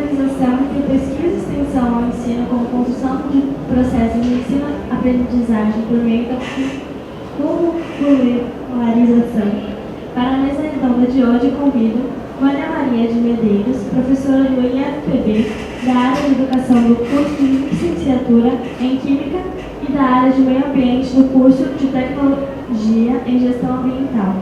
organização entre pesquisa e extensão ao ensino como construção de processos de ensino-aprendizagem por meio da curricularização. Para a mesa redonda de hoje, convido Vânia Maria de Medeiros, professora do IFPB, da área de educação do curso de licenciatura em Química e da área de Meio Ambiente do curso de Tecnologia em Gestão Ambiental.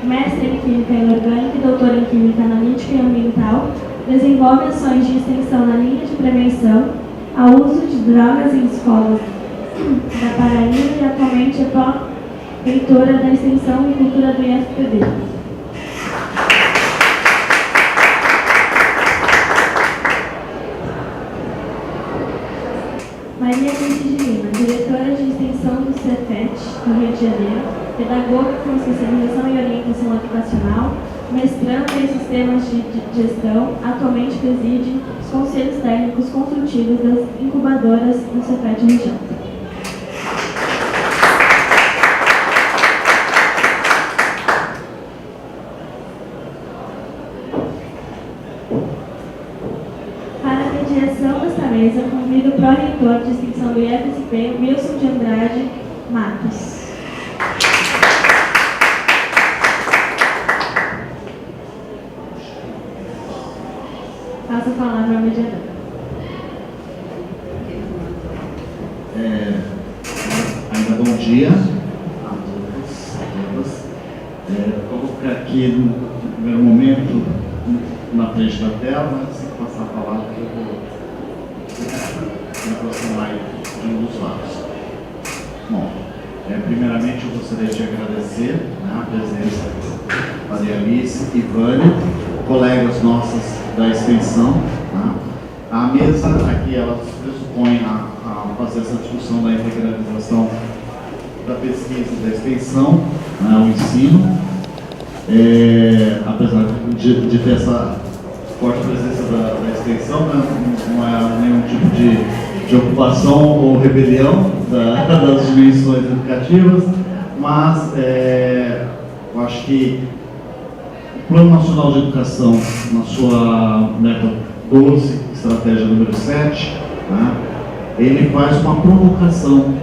Mestre em Química Inorgânica e doutora em Química Analítica e Ambiental, desenvolve ações de extensão na linha de prevenção ao uso de drogas em escolas da Paraíba e atualmente é pró-reitora da Extensão e Cultura do IFPB. Maria Alice de Lima, diretora de extensão do Cefet, do Rio de Janeiro, pedagoga com especialização em orientação educacional, mestranda em sistemas de gestão, atualmente preside os conselhos técnicos consultivos das incubadoras do Cefet Região. Mesa, convido o pró-reitor de extensão do IFSP, Wilson de Andrade Matos. Passo a palavra ao mediador. Ainda bom dia a todos. Vou colocar aqui no primeiro momento na frente da tela, antes de passar a palavra que eu vou me aproximar de um dos lados. Bom, primeiramente eu gostaria de agradecer a presença da Maria Alice e Vânia, colegas nossas da extensão. A mesa aqui ela pressupõe a fazer essa discussão da integralização da pesquisa e da extensão ao ensino, apesar de ter essa forte presença da extensão, né? Não é nenhum tipo de ocupação ou rebelião das dimensões educativas, mas eu acho que o Plano Nacional de Educação, na sua meta 12, estratégia número 7, né, ele faz uma provocação,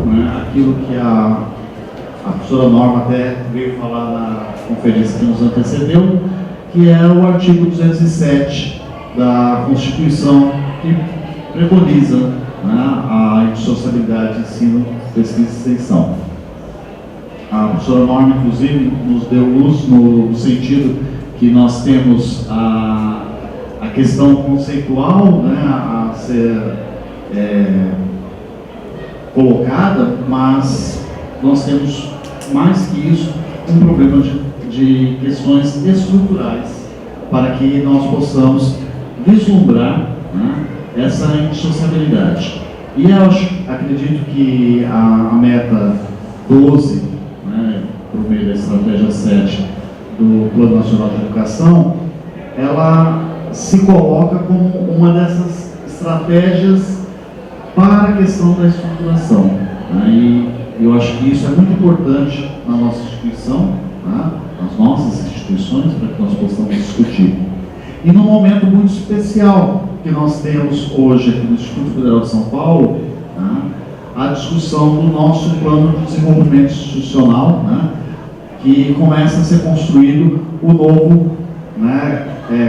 né, aquilo que a professora Norma até veio falar na conferência que nos antecedeu, que é o artigo 207 da Constituição, que preconiza, né, a indissociabilidade de ensino, pesquisa e extensão. A professora Norma, inclusive, nos deu luz no sentido que nós temos a questão conceitual, né, a ser colocada, mas nós temos, mais que isso, um problema de questões estruturais para que nós possamos vislumbrar, né, essa indissociabilidade. E eu acredito que a meta 12, né, por meio da estratégia 7 do Plano Nacional de Educação, ela se coloca como uma dessas estratégias para a questão da estruturação, né? E eu acho que isso é muito importante na nossa instituição, né, nas nossas instituições, para que nós possamos discutir. E num momento muito especial que nós temos hoje aqui no Instituto Federal de São Paulo, né, a discussão do nosso plano de desenvolvimento institucional, né, que começa a ser construído o novo, né,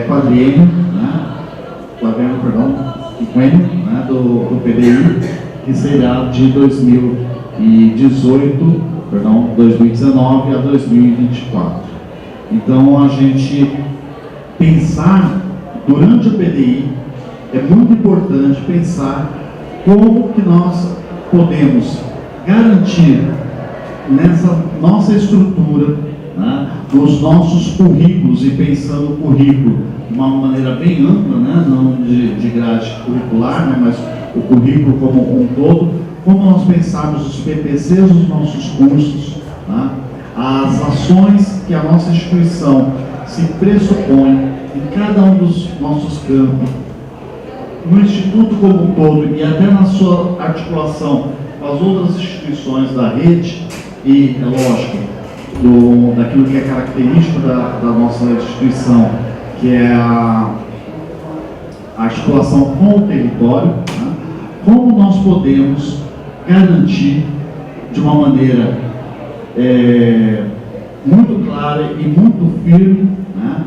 quadriênio, né, do PDI, que será de 2019 a 2024. Então, a gente pensar durante o PDI, é muito importante pensar como que nós podemos garantir nessa nossa estrutura, né, nos nossos currículos, e pensando o currículo de uma maneira bem ampla, né, não de grade curricular, né, mas o currículo como um todo, como nós pensarmos os PPCs dos nossos cursos, né, as ações que a nossa instituição se pressupõe em cada um dos nossos campos, no Instituto como um todo e até na sua articulação com as outras instituições da rede, e, é lógico, daquilo que é característico da nossa instituição, que é a articulação com o território, né? Como nós podemos garantir de uma maneira muito clara e muito firme, né,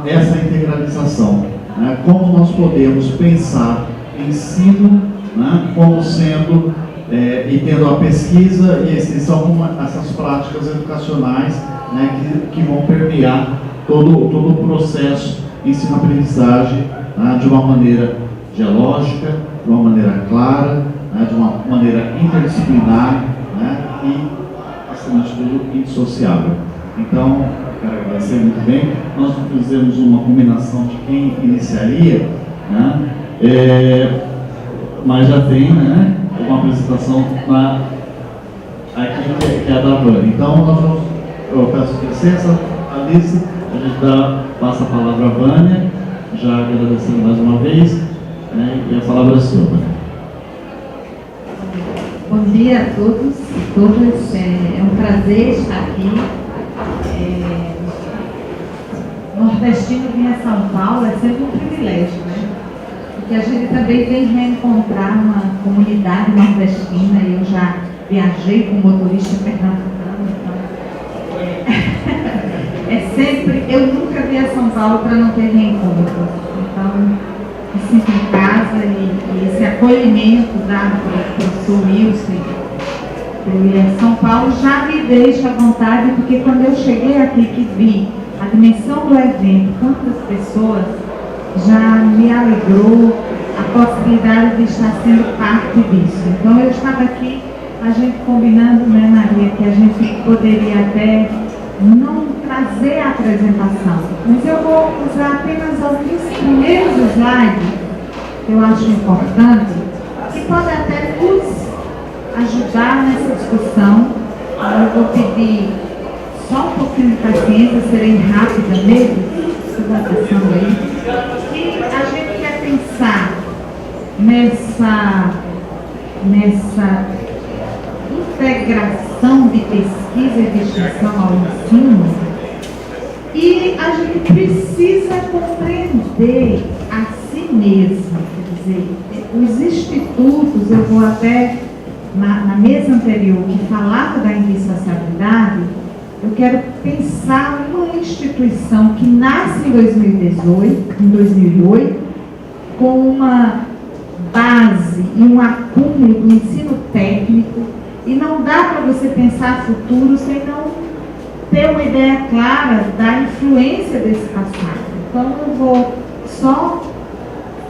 essa integralização, né? Como nós podemos pensar ensino, né, como sendo e tendo a pesquisa e a extensão como essas práticas educacionais, né, que vão permear todo o processo ensino-aprendizagem, né, de uma maneira dialógica, de uma maneira clara, né, de uma maneira interdisciplinar, né, e, acima de tudo, indissociável. Então, quero agradecer muito bem. Nós fizemos uma combinação de quem iniciaria, né, mas já tem, né, uma apresentação aqui que é a da Vânia. Então, eu peço licença, Alice, a gente passa a palavra à Vânia, já agradecendo mais uma vez, né, e a palavra é sua, Vânia. Bom dia a todos e todas, é um prazer estar aqui. Nordestino vir a São Paulo é sempre um privilégio, né? Porque a gente também vem reencontrar uma comunidade nordestina e eu já viajei com motorista pernambucano, então sempre, eu nunca vi a São Paulo para não ter reencontro, então me sinto em casa e esse acolhimento dado pelo professor Wilson e São Paulo já me deixa à vontade, porque quando eu cheguei aqui que vi a dimensão do evento, quantas pessoas, já me alegrou a possibilidade de estar sendo parte disso. Então eu estava aqui, a gente combinando, né, Maria, que a gente poderia até não trazer a apresentação, mas eu vou usar apenas alguns primeiros slides que eu acho importante, que podem até nos ajudar nessa discussão. Eu vou pedir só um pouquinho de paciência, serei rápida mesmo, estou passando aí. E a gente quer pensar nessa integração de pesquisa e de extensão ao ensino, e a gente precisa compreender a si mesmo, quer dizer, os institutos, eu vou até na mesa anterior que falava da indissociabilidade, eu quero pensar uma instituição que nasce em 2008, com uma base e um acúmulo do ensino técnico, e não dá para você pensar futuro sem não ter uma ideia clara da influência desse passado. Então eu vou só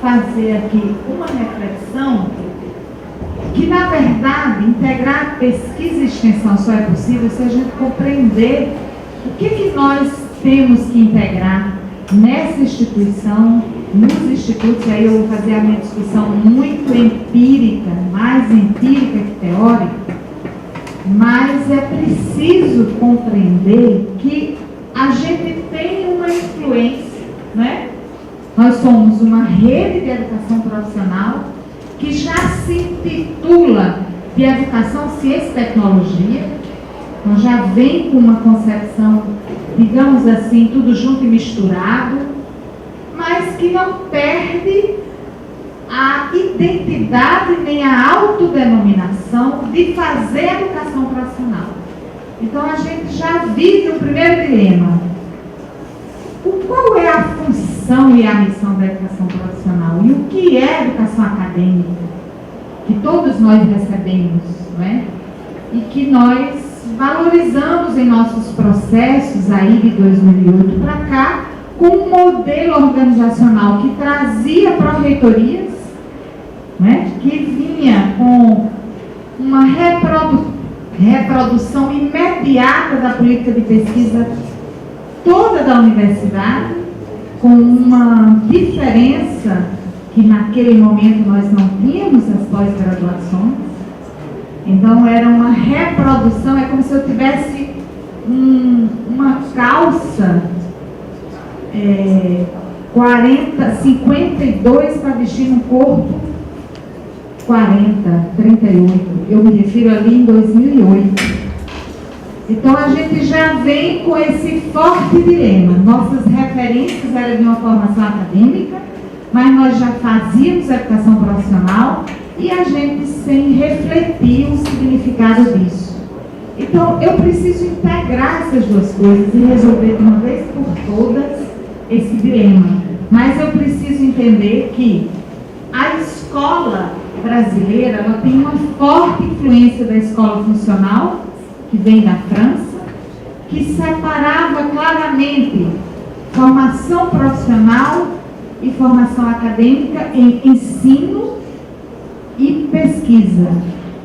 fazer aqui uma reflexão que, na verdade, integrar pesquisa e extensão só é possível se a gente compreender o que nós temos que integrar nessa instituição, nos institutos. Aí eu vou fazer a minha discussão muito empírica, mais empírica que teórica, mas é preciso compreender que a gente tem uma influência, né? Nós somos uma rede de educação profissional que já se intitula de Educação, Ciência e Tecnologia, então já vem com uma concepção, digamos assim, tudo junto e misturado, mas que não perde a identidade nem a autodenominação de fazer educação profissional. Então a gente já vive o primeiro dilema. Qual é a função e a missão da educação profissional? E o que é educação acadêmica? Que todos nós recebemos, não é? E que nós valorizamos em nossos processos aí de 2008 para cá, com um modelo organizacional que trazia pró-reitorias, né? Que vinha com uma reprodução imediata da política de pesquisa toda da universidade, com uma diferença que naquele momento nós não tínhamos as pós-graduações. Então era uma reprodução, é como se eu tivesse uma calça 52 para vestir no corpo 40, 38. Eu me refiro ali em 2008. Então a gente já vem com esse forte dilema. Nossas referências eram de uma formação acadêmica, mas nós já fazíamos educação profissional e a gente sem refletir o significado disso. Então, eu preciso integrar essas duas coisas e resolver de uma vez por todas esse dilema. Mas eu preciso entender que a escola brasileira, ela tem uma forte influência da escola funcional, que vem da França, que separava claramente formação profissional e formação acadêmica em ensino e pesquisa.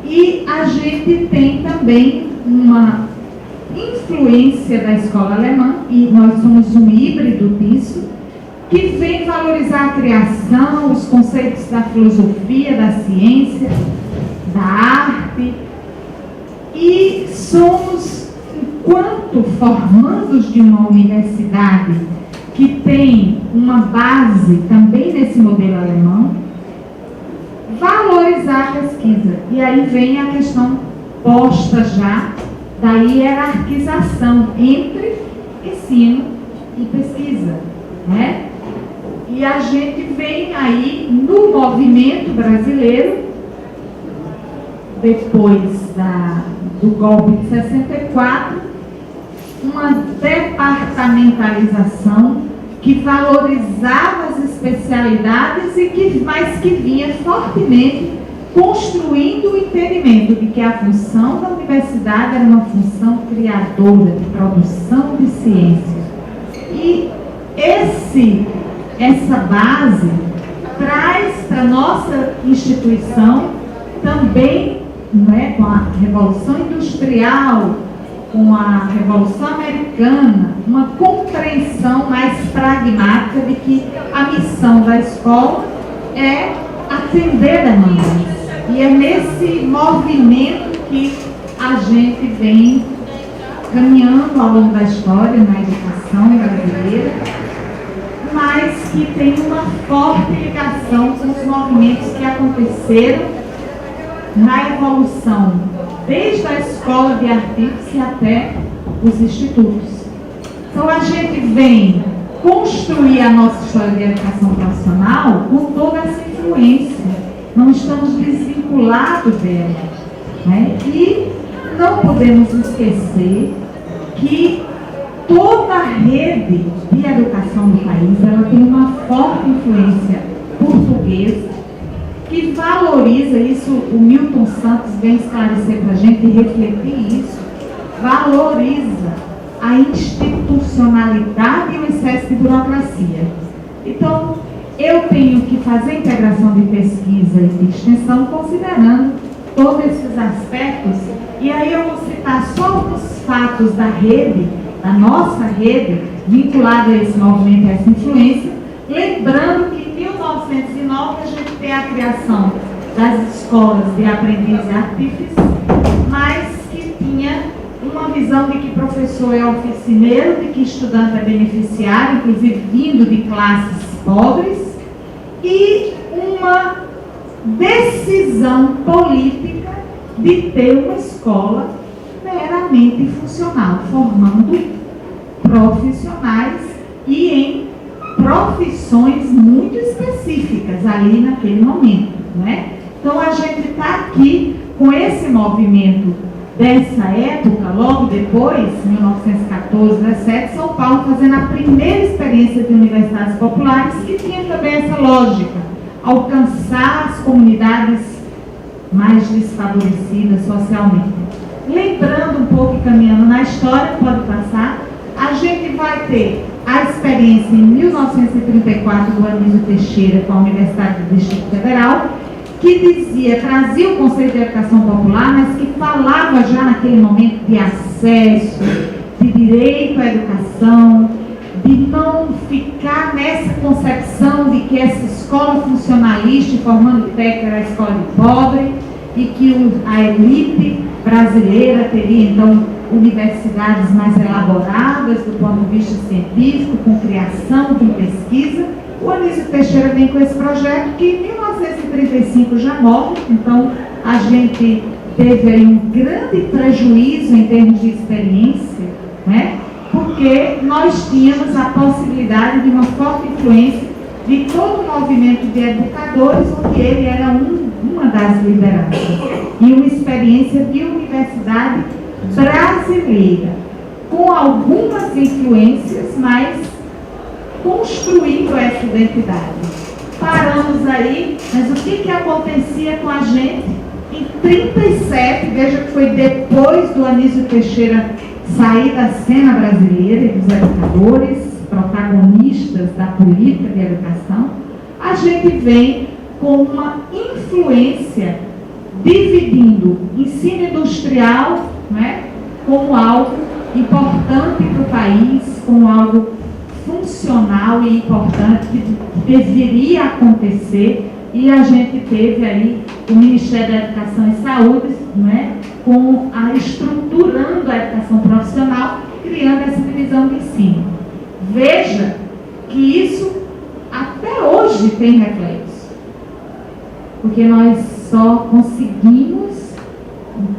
E a gente tem também uma influência da escola alemã, e nós somos um híbrido disso, que vem valorizar a criação, os conceitos da filosofia, da ciência, da arte, e somos, enquanto formandos de uma universidade que tem uma base também nesse modelo alemão, valorizar a pesquisa. E aí vem a questão posta já da hierarquização entre ensino e pesquisa, né? E a gente vem aí no movimento brasileiro, depois do golpe de 64, uma departamentalização que valorizava as especialidades mas que vinha fortemente construindo o entendimento de que a função da universidade era uma função criadora, de produção de ciência. E essa base traz para a nossa instituição também, com a Revolução Industrial, com a Revolução Americana, uma compreensão mais pragmática de que a missão da escola é atender demandas. E é nesse movimento que a gente vem caminhando ao longo da história na educação brasileira, mas que tem uma forte ligação com os movimentos que aconteceram na evolução, desde a escola de artífice até os institutos. Então a gente vem construir a nossa história de educação profissional com toda essa influência. Não estamos desvinculados dela, né? E não podemos esquecer que toda a rede de educação do país, ela tem uma forte influência portuguesa, que valoriza isso. O Milton Santos vem esclarecer para a gente e refletir isso, valoriza a institucionalidade e o excesso de burocracia. Então, eu tenho que fazer integração de pesquisa e de extensão considerando todos esses aspectos, e aí eu vou citar só alguns fatos da rede, da nossa rede, vinculada a esse movimento e a essa influência, lembrando que em 1909 a gente tem a criação das escolas de aprendizes e artífices, mas que tinha uma visão de que professor é oficineiro, de que estudante é beneficiário, inclusive vindo de classes pobres, e uma decisão política de ter uma escola meramente funcional, formando profissionais e em profissões muito específicas ali naquele momento, né? Então a gente está aqui com esse movimento dessa época, logo depois, 1914, 17, São Paulo fazendo a primeira experiência de universidades populares, que tinha também essa lógica, alcançar as comunidades mais desfavorecidas socialmente. Lembrando um pouco e caminhando na história, pode passar, a gente vai ter a experiência em 1934 do Anísio Teixeira com a Universidade do Distrito Federal, que dizia, trazia o conceito de educação popular, mas que falava já naquele momento de acesso, de direito à educação, de não ficar nessa concepção de que essa escola funcionalista formando técnico era a escola de pobre e que a elite brasileira teria então universidades mais elaboradas do ponto de vista científico, com criação, com pesquisa. O Anísio Teixeira vem com esse projeto que em 1935 já morre, então a gente teve aí um grande prejuízo em termos de experiência, né? Porque nós tínhamos a possibilidade de uma forte influência de todo o movimento de educadores, onde ele era uma das lideranças. E uma experiência de universidade brasileira, com algumas influências, mas construindo essa identidade. Paramos aí, mas o que acontecia com a gente? Em 37, veja que foi depois do Anísio Teixeira sair da cena brasileira e dos educadores, protagonistas da política de educação, a gente vem com uma influência dividindo ensino industrial, né, como algo importante para o país, como algo funcional e importante que deveria acontecer, e a gente teve aí o Ministério da Educação e Saúde, né, estruturando a educação profissional, criando essa divisão de ensino. Veja que isso até hoje tem reflexo, porque nós só conseguimos,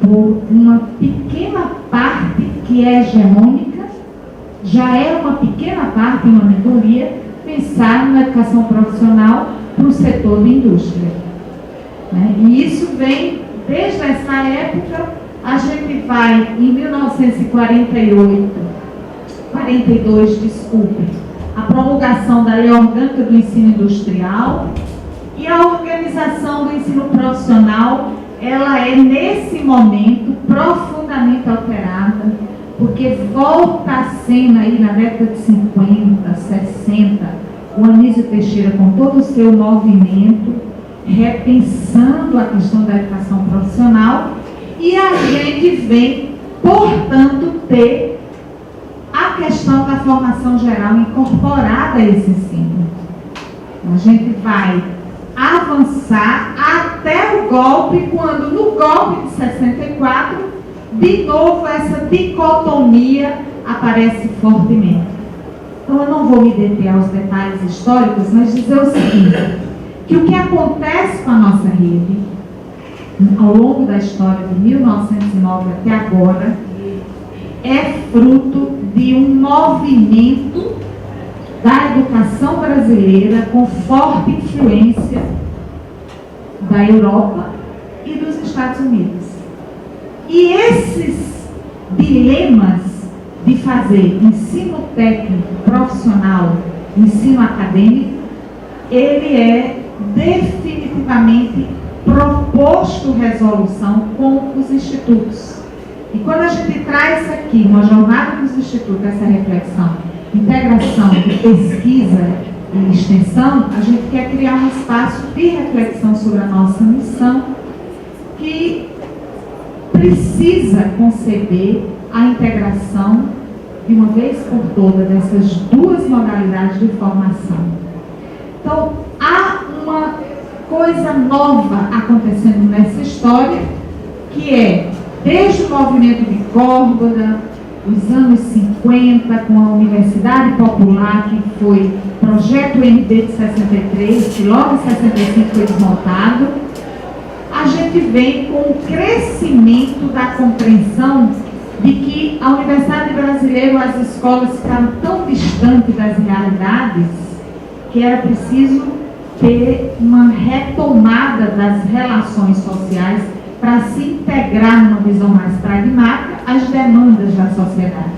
por uma pequena parte que é hegemônica, já é uma pequena parte, uma minoria, pensar na educação profissional para o setor de indústria. Né? E isso vem desde essa época. A gente vai em 1942, a promulgação da Lei Orgânica do Ensino Industrial, e a organização do ensino profissional, ela é nesse momento profundamente alterada, porque volta à cena aí na década de 50, 60, o Anísio Teixeira com todo o seu movimento, repensando a questão da educação profissional, e a gente vem, portanto, ter a questão da formação geral incorporada a esse ensino. A gente vai avançar até o golpe, quando no golpe de 64, de novo essa dicotomia aparece fortemente. Então eu não vou me deter aos detalhes históricos, mas dizer o seguinte, que o que acontece com a nossa rede, ao longo da história de 1909 até agora, é fruto de um movimento da educação brasileira com forte influência da Europa e dos Estados Unidos. E esses dilemas de fazer ensino técnico, profissional, ensino acadêmico, ele é definitivamente proposto resolução com os institutos. E quando a gente traz aqui, uma jornada dos institutos, essa reflexão, integração de pesquisa e extensão, a gente quer criar um espaço de reflexão sobre a nossa missão, que precisa conceber a integração, de uma vez por todas, dessas duas modalidades de formação. Então, há uma coisa nova acontecendo nessa história, que é, desde o movimento de Córdoba, os anos 50, com a Universidade Popular, que foi projeto MD de 63, que logo em 65 foi desmontado, a gente vem com o crescimento da compreensão de que a Universidade Brasileira, as escolas ficaram tão distantes das realidades, que era preciso ter uma retomada das relações sociais para se integrar numa visão mais pragmática às demandas da sociedade.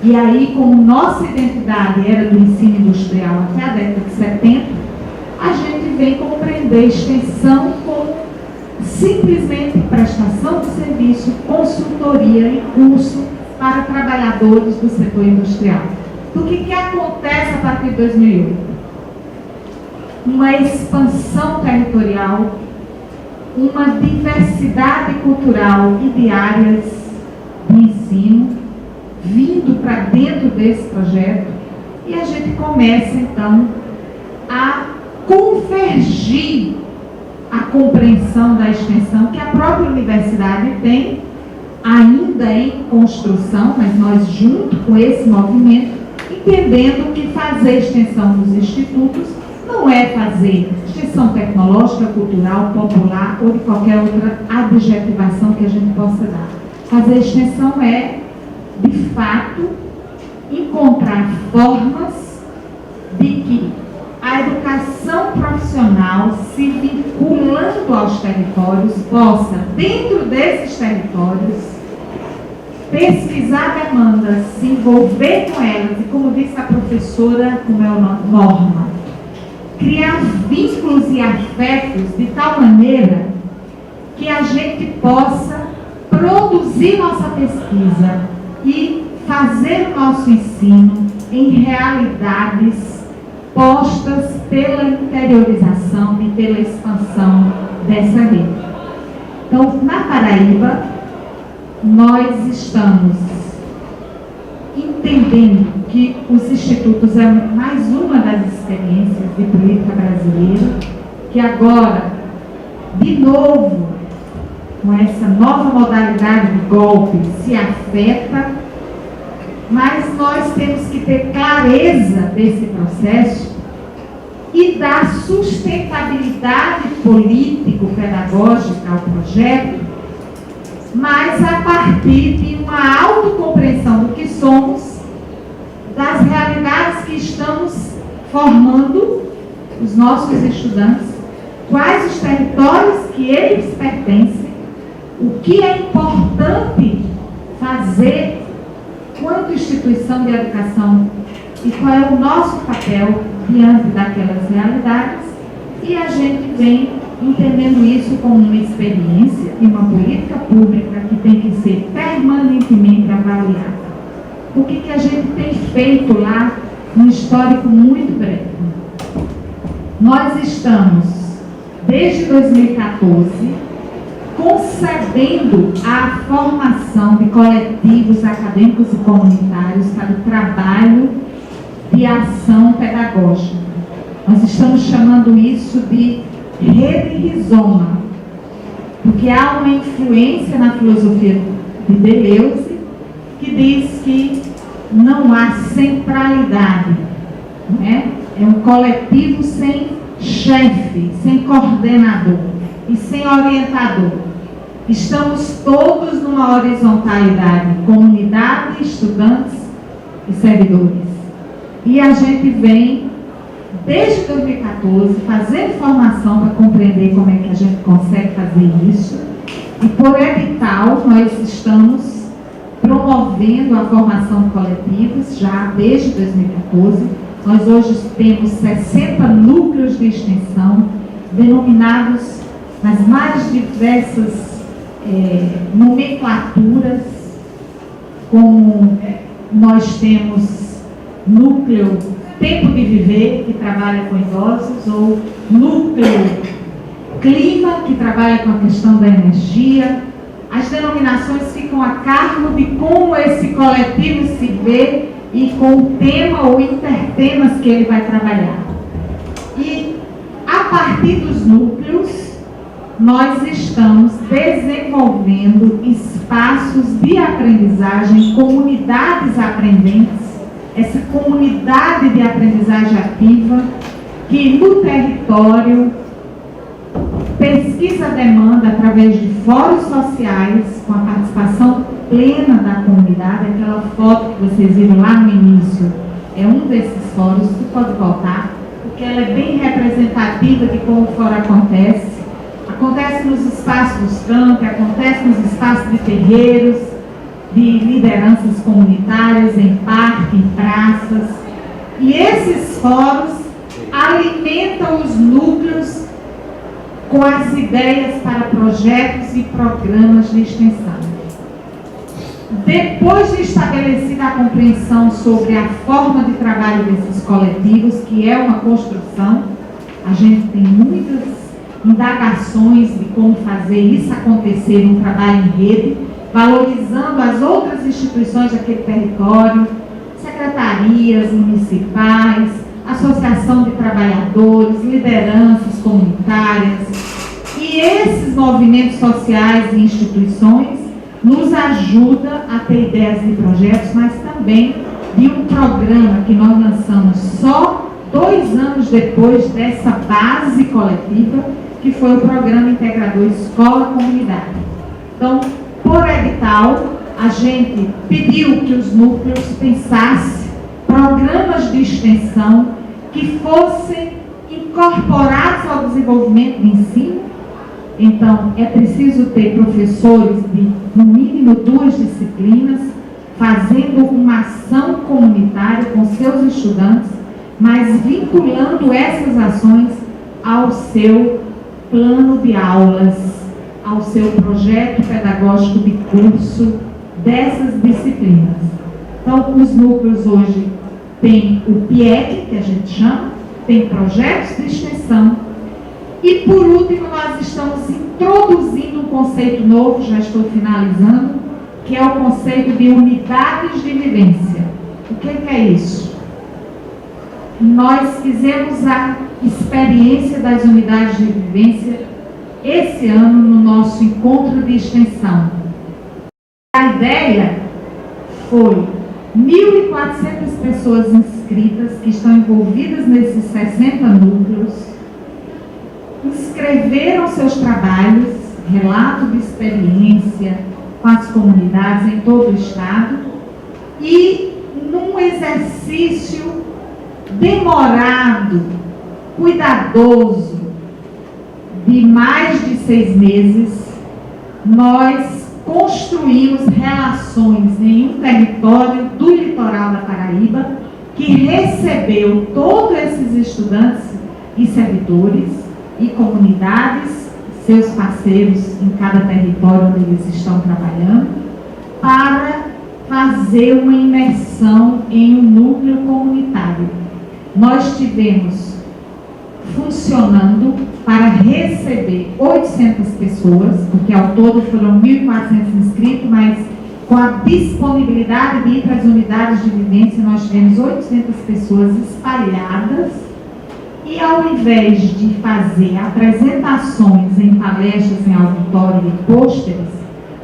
E aí, como nossa identidade era do ensino industrial até a década de 70, a gente vem compreender extensão como simplesmente prestação de serviço, consultoria e curso para trabalhadores do setor industrial. O que acontece a partir de 2008? Uma expansão territorial, uma diversidade cultural e de áreas de ensino vindo para dentro desse projeto, e a gente começa então a convergir a compreensão da extensão que a própria universidade tem, ainda em construção, mas nós junto com esse movimento, entendendo que fazer extensão nos institutos não é fazer extensão tecnológica, cultural, popular ou de qualquer outra adjetivação que a gente possa dar. Fazer extensão é, de fato, encontrar formas de que a educação profissional, se vinculando aos territórios, possa, dentro desses territórios, pesquisar demandas, se envolver com elas e, como disse a professora, como é o nome, Norma, criar vínculos e afetos de tal maneira que a gente possa produzir nossa pesquisa e fazer o nosso ensino em realidades postas pela interiorização e pela expansão dessa rede. Então, na Paraíba, nós estamos entendendo que os institutos é mais uma das experiências de política brasileira, que agora, de novo, com essa nova modalidade de golpe, se afeta, mas nós temos que ter clareza desse processo e dar sustentabilidade político-pedagógica ao projeto, mas a partir de uma autocompreensão do que somos, das realidades que estamos formando os nossos estudantes, quais os territórios que eles pertencem, o que é importante fazer quanto instituição de educação e qual é o nosso papel diante daquelas realidades, e a gente vem entendendo isso como uma experiência e uma política pública que tem que ser permanentemente avaliada. O que a gente tem feito lá, um histórico muito breve. Nós estamos, desde 2014, concebendo a formação de coletivos acadêmicos e comunitários para o trabalho de ação pedagógica. Nós estamos chamando isso de rede rizoma, porque há uma influência na filosofia de Deleuze que diz que não há centralidade, né? É um coletivo sem chefe, sem coordenador e sem orientador. Estamos todos numa horizontalidade, comunidade, estudantes e servidores. E a gente vem, desde 2014, fazendo formação para compreender como é que a gente consegue fazer isso. E por edital, nós estamos promovendo a formação de coletivos, já desde 2014. Nós hoje temos 60 núcleos de extensão, denominados nas mais diversas nomenclaturas, como nós temos núcleo Tempo de Viver, que trabalha com idosos, ou núcleo Clima, que trabalha com a questão da energia. As denominações ficam a cargo de como esse coletivo se vê e com o tema ou intertemas que ele vai trabalhar. E, a partir dos núcleos, nós estamos desenvolvendo espaços de aprendizagem, comunidades aprendentes, essa comunidade de aprendizagem ativa, que no território pesquisa a demanda através de fóruns sociais, com a participação plena da comunidade. Aquela foto que vocês viram lá no início é um desses fóruns, que pode voltar, porque ela é bem representativa de como o fórum acontece. Acontece nos espaços dos campos, acontece nos espaços de terreiros, de lideranças comunitárias, em parques, em praças. E esses fóruns alimentam os núcleos com as ideias para projetos e programas de extensão. Depois de estabelecida a compreensão sobre a forma de trabalho desses coletivos, que é uma construção, a gente tem muitas indagações de como fazer isso acontecer num trabalho em rede, valorizando as outras instituições daquele território, secretarias municipais, associação de trabalhadores, lideranças comunitárias. E esses movimentos sociais e instituições nos ajudam a ter ideias de projetos, mas também de um programa que nós lançamos só 2 anos depois dessa base coletiva, que foi o Programa Integrador Escola-Comunidade. Então, por edital, a gente pediu que os núcleos pensassem programas de extensão que fossem incorporados ao desenvolvimento do ensino. Então, é preciso ter professores de, no mínimo, 2 disciplinas, fazendo uma ação comunitária com seus estudantes, mas vinculando essas ações ao seu plano de aulas, ao seu projeto pedagógico de curso dessas disciplinas. Então, os núcleos hoje têm o PIEC, que a gente chama, tem projetos de extensão, e por último nós estamos introduzindo um conceito novo, já estou finalizando, que é o conceito de unidades de vivência. O que é isso? Nós fizemos a experiência das unidades de vivência esse ano no nosso encontro de extensão. A ideia foi 1.400 pessoas inscritas que estão envolvidas nesses 60 núcleos, inscreveram seus trabalhos, relato de experiência com as comunidades em todo o estado, e num exercício demorado, cuidadoso, de mais de 6 meses, nós construímos relações em um território do litoral da Paraíba que recebeu todos esses estudantes e servidores e comunidades, seus parceiros em cada território onde eles estão trabalhando, para fazer uma imersão em um núcleo comunitário. Nós tivemos funcionando para receber 800 pessoas, porque ao todo foram 1.400 inscritos, mas com a disponibilidade de ir para as unidades de vivência, nós tivemos 800 pessoas espalhadas, e ao invés de fazer apresentações em palestras, em auditório e pôsteres,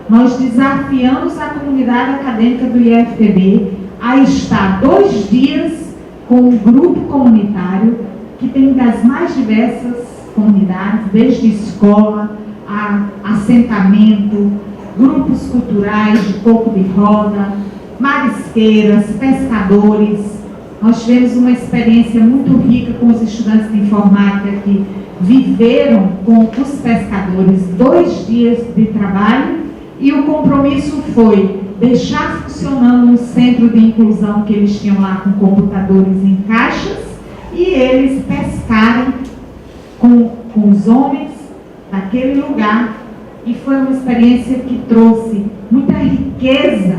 nós desafiamos a comunidade acadêmica do IFPB a estar 2 dias com um grupo comunitário que tem das mais diversas comunidades, desde escola, a assentamento, grupos culturais de coco de roda, marisqueiras, pescadores. Nós tivemos uma experiência muito rica com os estudantes de informática que viveram com os pescadores 2 dias de trabalho, e o compromisso foi deixar funcionando um centro de inclusão que eles tinham lá com computadores em caixas, e eles pescarem com os homens daquele lugar, e foi uma experiência que trouxe muita riqueza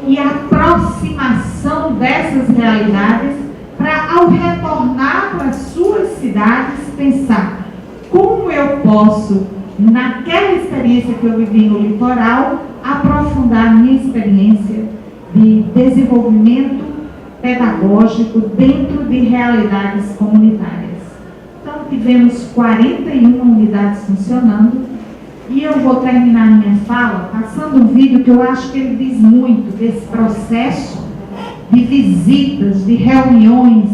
e aproximação dessas realidades, para, ao retornar para as suas cidades, pensar como eu posso, naquela experiência que eu vivi no litoral, aprofundar minha experiência de desenvolvimento pedagógico dentro de realidades comunitárias. Então, tivemos 41 unidades funcionando, e eu vou terminar minha fala passando um vídeo que eu acho que ele diz muito desse processo de visitas, de reuniões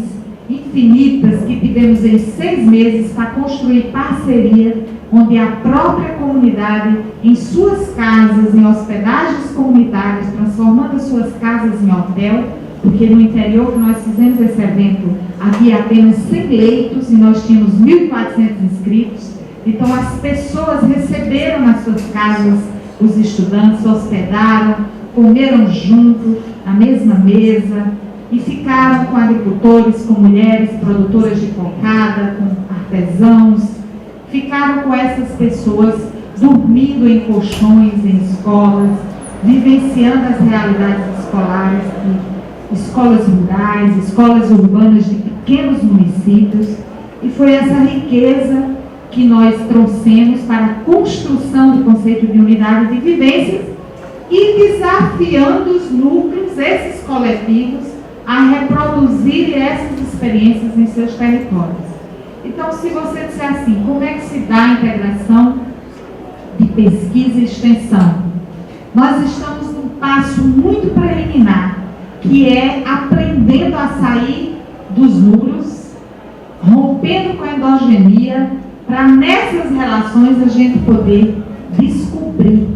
infinitas que tivemos em 6 meses para construir parceria, onde a própria comunidade, em suas casas, em hospedagens comunitárias, transformando as suas casas em hotel, porque no interior que nós fizemos esse evento havia apenas 100 leitos e nós tínhamos 1.400 inscritos. Então as pessoas receberam nas suas casas os estudantes, hospedaram, comeram junto, na mesma mesa, e ficaram com agricultores, com mulheres produtoras de cocada, com artesãos, ficaram com essas pessoas dormindo em colchões, em escolas, vivenciando as realidades escolares, escolas rurais, escolas urbanas de pequenos municípios, e foi essa riqueza que nós trouxemos para a construção do conceito de unidade de vivência e desafiando os núcleos, esses coletivos, a reproduzir essas experiências em seus territórios. Então, se você disser assim, como é que se dá a integração de pesquisa e extensão? Nós estamos num passo muito preliminar, que é aprendendo a sair dos muros, rompendo com a endogenia, para nessas relações a gente poder descobrir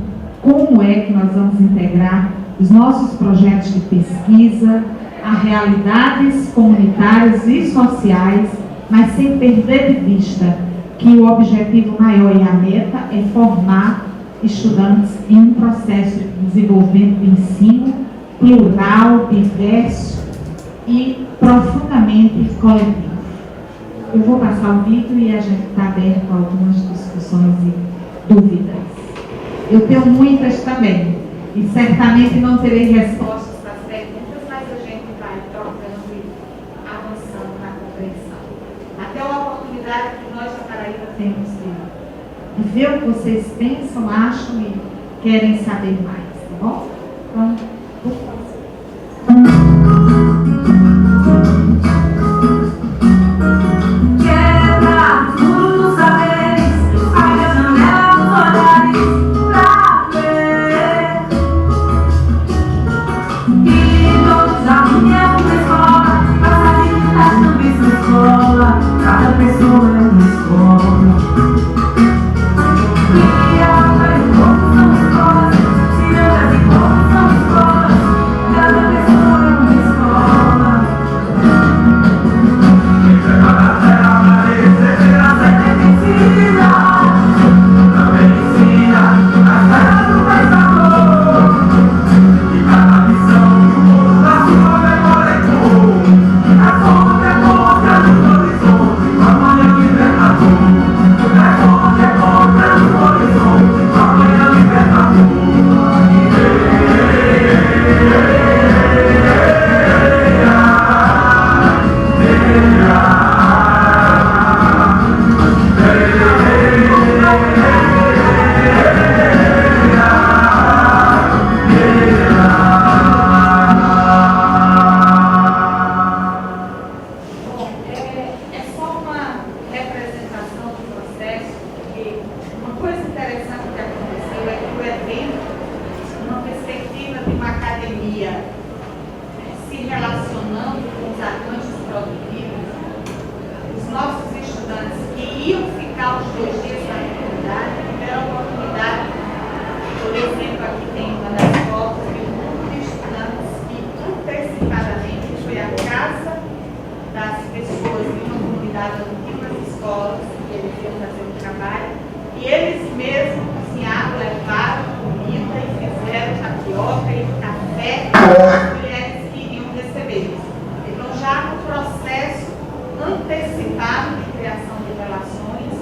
como é que nós vamos integrar os nossos projetos de pesquisa, a realidades comunitárias e sociais, mas sem perder de vista que o objetivo maior e a meta é formar estudantes em um processo de desenvolvimento de ensino plural, diverso e profundamente coletivo. Eu vou passar o vídeo e a gente está aberto a algumas discussões e dúvidas. Eu tenho muitas também, e certamente não terei respostas para as perguntas, mas a gente vai trocando e avançando na compreensão. Até uma oportunidade que nós da Paraíba temos de ver o que vocês pensam, acham e querem saber mais, tá bom? Então, por favor. Cada pessoa é uma escola. E a mãe e o povo são escolas. Cirandas e povo são escolas. Cada pessoa é uma escola. Entregar a terra para receber a medicina. Também ensina a terra do mais amor. E cada missão do mundo da sua memória é comum. A fonte é contra no horizonte. Amanhã libertador. É contra no horizonte. Amanhã libertador. É só uma representação do processo, porque uma coisa interessante que aconteceu é que o evento, numa perspectiva de uma academia se relacionando com os agentes produtivos, os nossos estudantes que iam ficar os 2 dias na comunidade tiveram a oportunidade, por exemplo, aqui tem uma das fotos de um grupo de estudantes que antecipadamente foi à casa das pessoas de uma comunidade onde tinha umas escolas, que eles iam fazer um trabalho, e eles mesmos cozinharam, levaram comida e fizeram tapioca e café para as mulheres que iriam receber. Então, já no processo antecipado de criação de relações,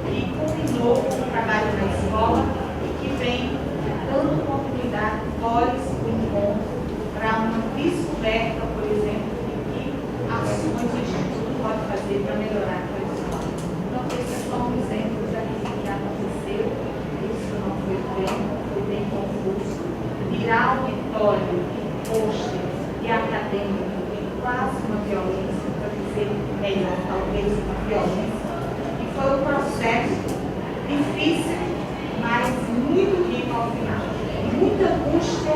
que culminou com o trabalho na escola e que vem dando oportunidade pós o encontro para uma descoberta, por exemplo, de que ações o Instituto pode fazer para melhorar a escola. Então, esses são exemplos daquilo que aconteceu. Isso não foi bem confuso. Virar auditório, posters e acadêmico é quase uma violência, para dizer melhor, talvez uma violência. E foi um processo difícil, mas muito rico ao final. Muita angústia,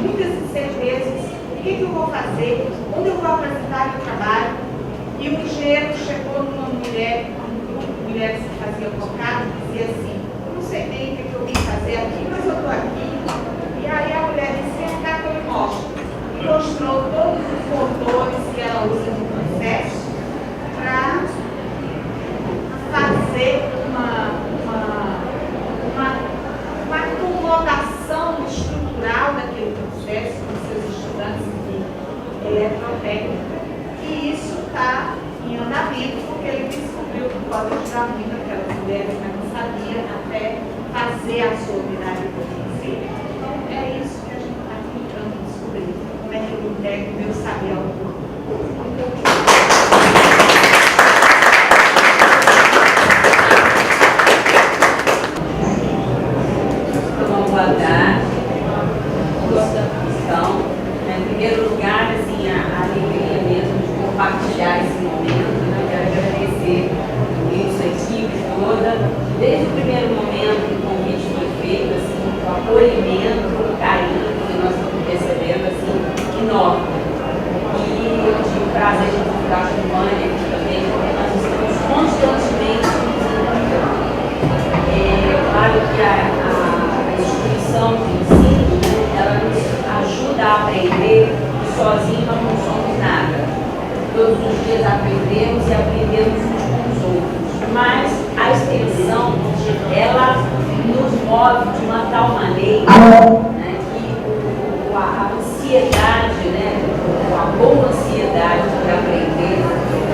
muitas incertezas. O que eu vou fazer? Onde eu vou apresentar o trabalho? E um engenheiro chegou numa mulher, um grupo de mulheres que faziam cocado, e dizia assim: eu não sei bem o que eu vim fazer aqui, mas eu estou aqui. E aí a mulher disse: vem cá que eu lhe mostro. E mostrou todos os motores que ela usa no processo para fazer uma acomodação estrutural daquele processo com seus estudantes de eletrotécnica, e isso está em andamento, porque ele descobriu que pode ajudar muito aquelas mulheres, mas não sabia até fazer a sua unidade de conhecimento. Então, é isso que a gente está tentando descobrir, como é que eu entrego meu saber ao mundo. Boa tarde, gosto da função. Em primeiro lugar, assim, a alegria mesmo de compartilhar esse momento, né? Quero agradecer isso, a equipe toda. Desde o primeiro momento que o convite foi feito, assim, o acolhimento, o carinho que nós estamos recebendo, assim, enorme. E eu tive o prazer de encontrar com o Vânia aqui também, porque nós estamos constantemente nos encontrando. Claro que a instituição de ensino, ela nos ajuda a aprender, e sozinho nós não somos extensão, ela nos move de uma tal maneira, né, que a ansiedade, né, a boa ansiedade de aprender,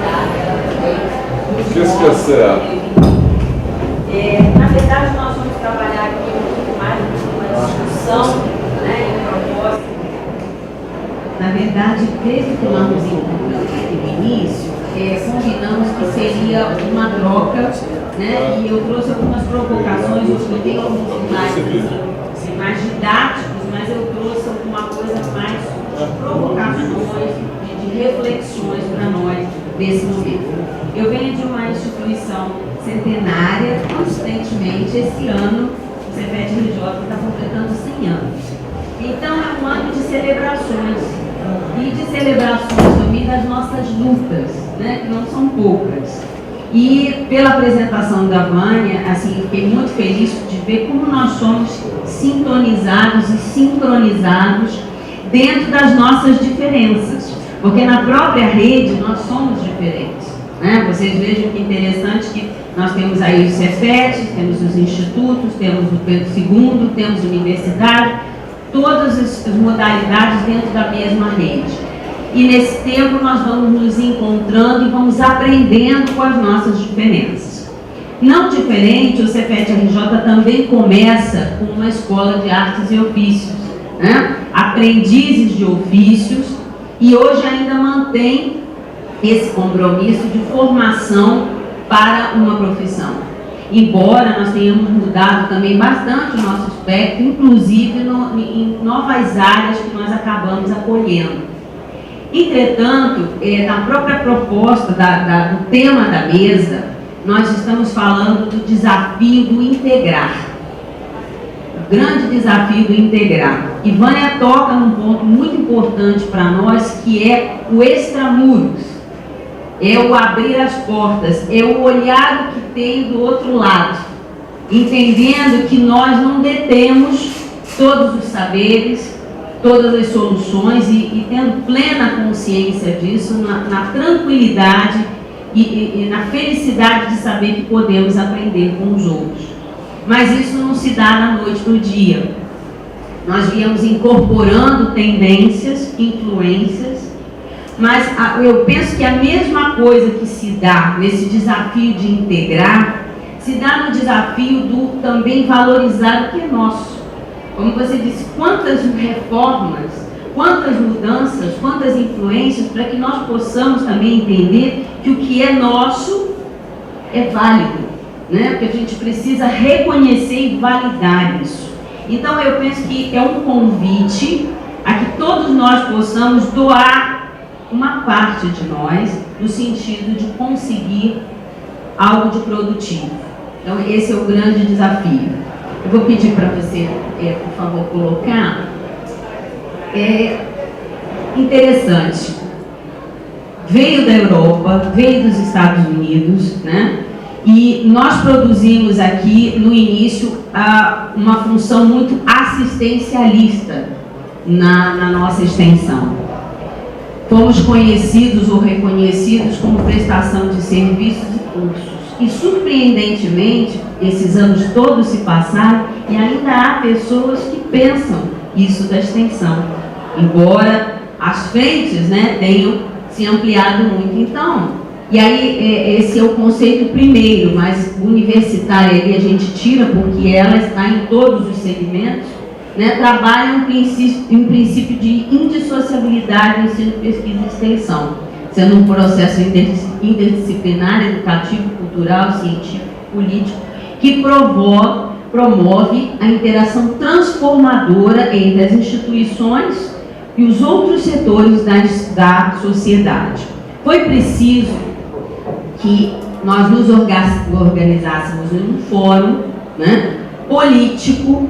ela também nos Isso que é certo. na verdade, nós vamos trabalhar aqui muito mais uma discussão, né, em propósito. Na verdade, desde que nós nos encontramos aqui no início, combinamos que seria uma troca, né? E eu trouxe algumas provocações, eu escutei alguns slides mais didáticos, mas eu trouxe alguma coisa mais de provocações, de reflexões para nós nesse momento. Eu venho de uma instituição centenária, consistentemente, esse ano, o CEPET-RJ está completando 100 anos. Então, é um ano de celebrações, e de celebrações também das nossas lutas, né, que não são poucas. E pela apresentação da Vânia, assim, fiquei muito feliz de ver como nós somos sintonizados e sincronizados dentro das nossas diferenças, porque na própria rede nós somos diferentes, né? Vocês vejam que interessante que nós temos aí os CEPET, temos os institutos, temos o Pedro II, temos a universidade, todas as modalidades dentro da mesma rede. E nesse tempo nós vamos nos encontrando e vamos aprendendo com as nossas diferenças. Não diferente, o CEPET-RJ também começa com uma escola de artes e ofícios, né? Aprendizes de ofícios, e hoje ainda mantém esse compromisso de formação para uma profissão. Embora nós tenhamos mudado também bastante o nosso espectro, inclusive em novas áreas que nós acabamos acolhendo. Entretanto, na própria proposta do tema da mesa, nós estamos falando do desafio do integrar. O grande desafio do integrar. E Vânia toca num ponto muito importante para nós, que é o extramuros. É o abrir as portas, é o olhar o que tem do outro lado, entendendo que nós não detemos todos os saberes, todas as soluções e tendo plena consciência disso, na tranquilidade e na felicidade de saber que podemos aprender com os outros. Mas isso não se dá da noite para o dia. Nós viemos incorporando tendências, influências, mas eu penso que a mesma coisa que se dá nesse desafio de integrar, se dá no desafio do também valorizar o que é nosso. Como você disse, quantas reformas, quantas mudanças, quantas influências, para que nós possamos também entender que o que é nosso é válido, né? Porque a gente precisa reconhecer e validar isso. Então eu penso que é um convite a que todos nós possamos doar uma parte de nós, no sentido de conseguir algo de produtivo. Então esse é o grande desafio. Eu vou pedir para você, por favor, colocar. É interessante. Veio da Europa, veio dos Estados Unidos, né? E nós produzimos aqui, no início, uma função muito assistencialista na nossa extensão. Fomos conhecidos ou reconhecidos como prestação de serviços e cursos. E, surpreendentemente, esses anos todos se passaram e ainda há pessoas que pensam isso da extensão, embora as frentes, né, tenham se ampliado muito. Então, e aí esse é o conceito primeiro, mas universitária ali a gente tira porque ela está em todos os segmentos, né, trabalha um princípio de indissociabilidade no ensino, pesquisa e extensão, sendo um processo interdisciplinar, educativo, cultural, científico, político, que promove a interação transformadora entre as instituições e os outros setores da sociedade. Foi preciso que nós nos organizássemos em um fórum, né, político,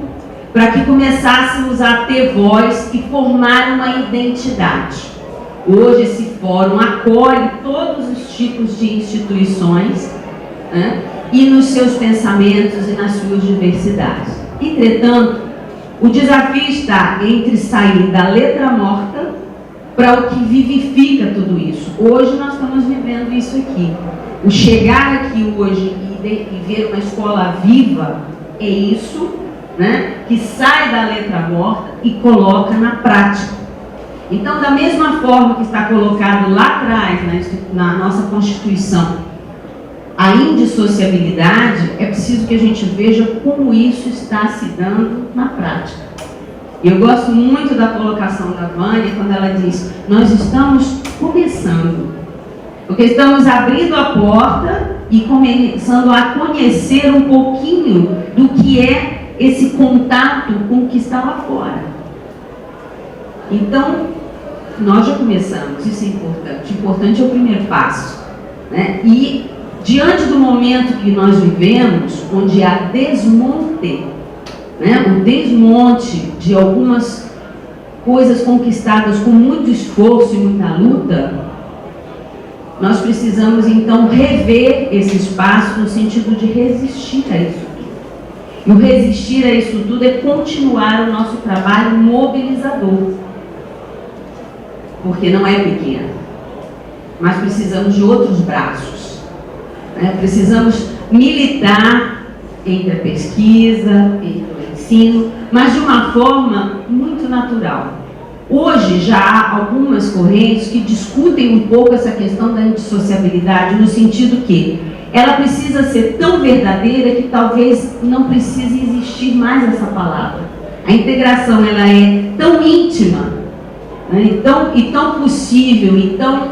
para que começássemos a ter voz e formar uma identidade. Hoje esse fórum acolhe todos os tipos de instituições, né, e nos seus pensamentos e nas suas diversidades. Entretanto, o desafio está entre sair da letra morta para o que vivifica tudo isso. Hoje nós estamos vivendo isso aqui. O chegar aqui hoje e ver uma escola viva é isso, né, que sai da letra morta e coloca na prática. Então, da mesma forma que está colocado lá atrás, na nossa Constituição, a indissociabilidade, é preciso que a gente veja como isso está se dando na prática. Eu gosto muito da colocação da Vânia, quando ela diz, nós estamos começando, porque estamos abrindo a porta e começando a conhecer um pouquinho do que é esse contato com o que está lá fora. Então, nós já começamos, isso é importante. O importante é o primeiro passo, né? E, diante do momento que nós vivemos, onde há desmonte, né? O desmonte de algumas coisas conquistadas com muito esforço e muita luta, nós precisamos, então, rever esse espaço no sentido de resistir a isso tudo. E o resistir a isso tudo é continuar o nosso trabalho mobilizador. Porque não é pequeno. Mas precisamos de outros braços. Né? Precisamos militar entre a pesquisa, entre o ensino, mas de uma forma muito natural. Hoje já há algumas correntes que discutem um pouco essa questão da indissociabilidade, no sentido que ela precisa ser tão verdadeira que talvez não precise existir mais essa palavra. A integração ela é tão íntima, né, e tão possível, e tão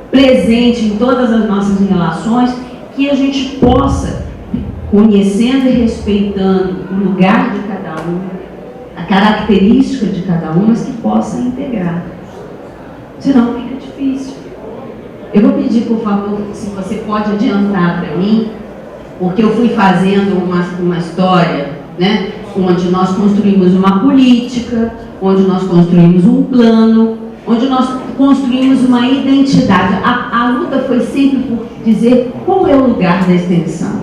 presente em todas as nossas relações, que a gente possa, conhecendo e respeitando o lugar de cada um, a característica de cada um, mas que possa integrar. Senão fica difícil. Eu vou pedir, por favor, se você pode adiantar para mim, porque eu fui fazendo uma história, né, onde nós construímos uma política, onde nós construímos um plano, onde nós construímos uma identidade. A luta foi sempre por dizer qual é o lugar da extensão.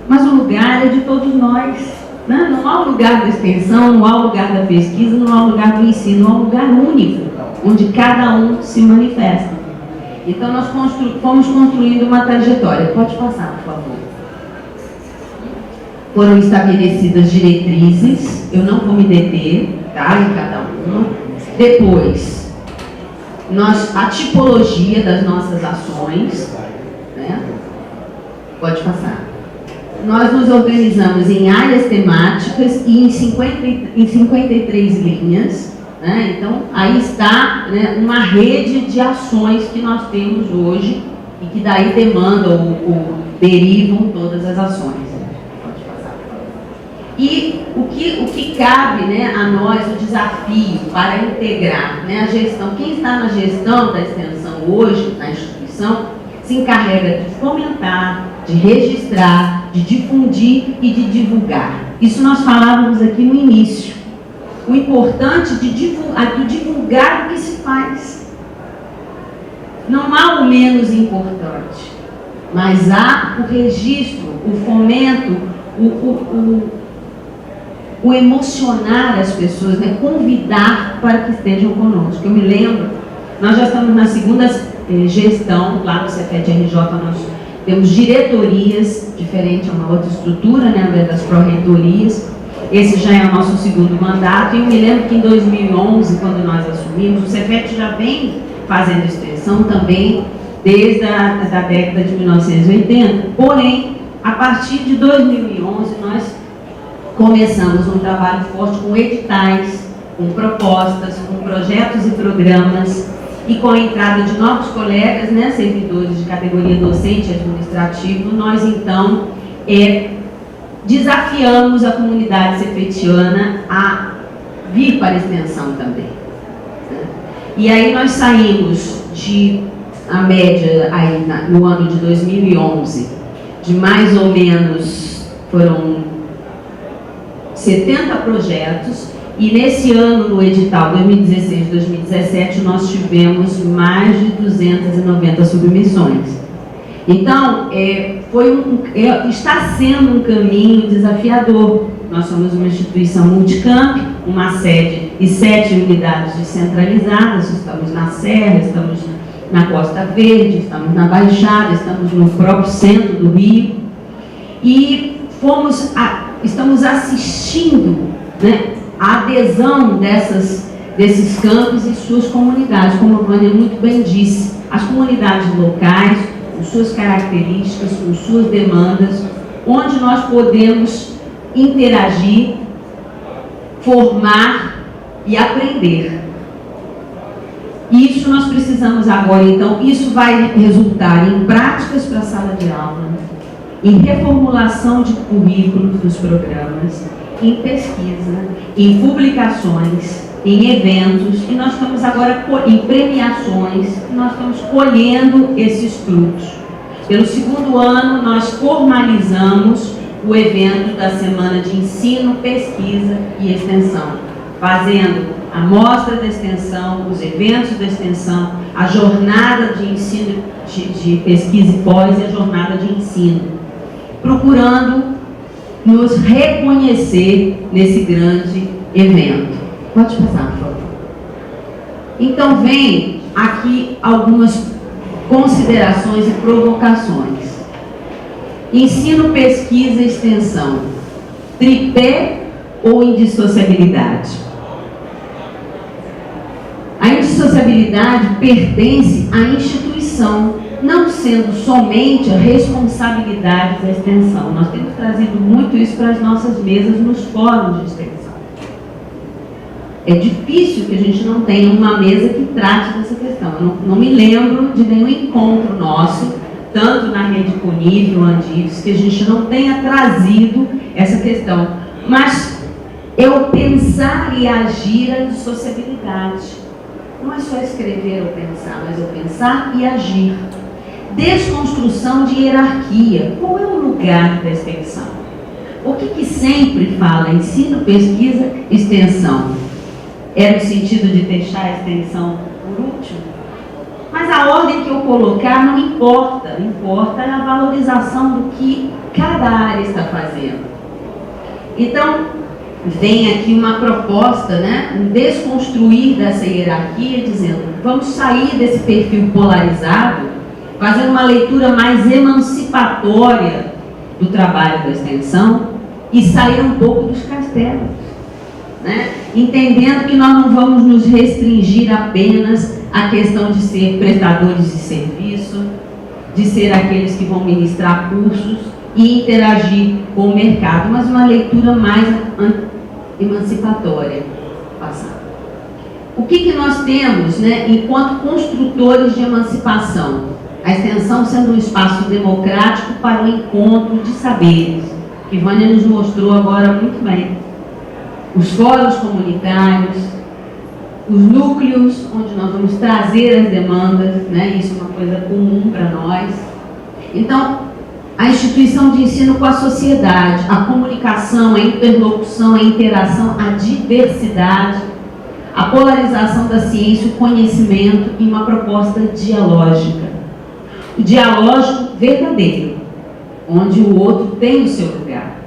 Mas o lugar é de todos nós. Né? Não há um lugar da extensão, não há um lugar da pesquisa, não há um lugar do ensino, há um lugar único, onde cada um se manifesta. Então nós fomos construindo uma trajetória. Pode passar, por favor. Foram estabelecidas diretrizes, eu não vou me deter, tá, em cada uma. Depois, a tipologia das nossas ações, né? Pode passar. Nós nos organizamos em áreas temáticas e em 53 linhas, né? Então, aí está, né, uma rede de ações que nós temos hoje e que daí demandam ou derivam todas as ações. Pode passar. E o que cabe, né, a nós, o desafio para integrar, né, a gestão. Quem está na gestão da extensão hoje, na instituição, se encarrega de fomentar, de registrar, de difundir e de divulgar. Isso nós falávamos aqui no início. O importante de divulgar o que se faz. Não há o menos importante, mas há o registro, o fomento, o emocionar as pessoas, né? Convidar para que estejam conosco. Eu me lembro, nós já estamos na segunda gestão, lá no Cefet-RJ nós temos diretorias, diferente, é uma outra estrutura, né, das pró-reitorias. Esse já é o nosso segundo mandato, e eu me lembro que em 2011, quando nós assumimos, o Cefet já vem fazendo extensão também desde a década de 1980, porém, a partir de 2011, nós começamos um trabalho forte com editais, com propostas, com projetos e programas, e com a entrada de novos colegas, né, servidores de categoria docente e administrativo, nós então desafiamos a comunidade cefetiana a vir para a extensão também. Né? E aí nós saímos a média aí no ano de 2011, de mais ou menos, foram 70 projetos, e nesse ano, no edital 2016-2017, nós tivemos mais de 290 submissões. Então, está sendo um caminho desafiador. Nós somos uma instituição multicamp, uma sede e 7 unidades descentralizadas. Estamos na Serra, estamos na Costa Verde, estamos na Baixada, estamos no próprio centro do Rio. e estamos assistindo, né, a adesão desses campos e suas comunidades, como a Vânia muito bem disse, as comunidades locais, com suas características, com suas demandas, onde nós podemos interagir, formar e aprender. Isso nós precisamos agora, então, isso vai resultar em práticas para a sala de aula, em reformulação de currículos dos programas, em pesquisa, em publicações, em eventos, e nós estamos agora em premiações, e nós estamos colhendo esses frutos. Pelo segundo ano, nós formalizamos o evento da Semana de Ensino, Pesquisa e Extensão, fazendo a mostra da extensão, os eventos da extensão, a jornada de ensino, de pesquisa e pós e a jornada de ensino, procurando nos reconhecer nesse grande evento. Pode passar, por favor. Então, vem aqui algumas considerações e provocações. Ensino, pesquisa e extensão. Tripé ou indissociabilidade? A indissociabilidade pertence à instituição, não sendo somente a responsabilidade da extensão. Nós temos trazido muito isso para as nossas mesas nos fóruns de extensão. É difícil que a gente não tenha uma mesa que trate dessa questão. Eu não me lembro de nenhum encontro nosso, tanto na Rede Conível, Andives, que a gente não tenha trazido essa questão. Mas eu pensar e agir a indissociabilidade. Não é só escrever ou pensar, mas eu pensar e agir. Desconstrução de hierarquia. Qual é o lugar da extensão? O que sempre fala ensino, pesquisa, extensão? É no sentido de deixar a extensão por último? Mas a ordem que eu colocar não importa. Importa a valorização do que cada área está fazendo. Então, vem aqui uma proposta, né, um desconstruir dessa hierarquia, dizendo, vamos sair desse perfil polarizado, fazer uma leitura mais emancipatória do trabalho da extensão e sair um pouco dos castelos, né? Entendendo que nós não vamos nos restringir apenas à questão de ser prestadores de serviço, de ser aqueles que vão ministrar cursos e interagir com o mercado, mas uma leitura mais emancipatória. Passar. O que nós temos, né, enquanto construtores de emancipação? A extensão sendo um espaço democrático para o encontro de saberes, que Vânia nos mostrou agora muito bem. Os fóruns comunitários, os núcleos onde nós vamos trazer as demandas, né, isso é uma coisa comum para nós. Então, a instituição de ensino com a sociedade, a comunicação, a interlocução, a interação, a diversidade, a polarização da ciência, o conhecimento em uma proposta dialógica. O dialógico verdadeiro, onde o outro tem o seu lugar.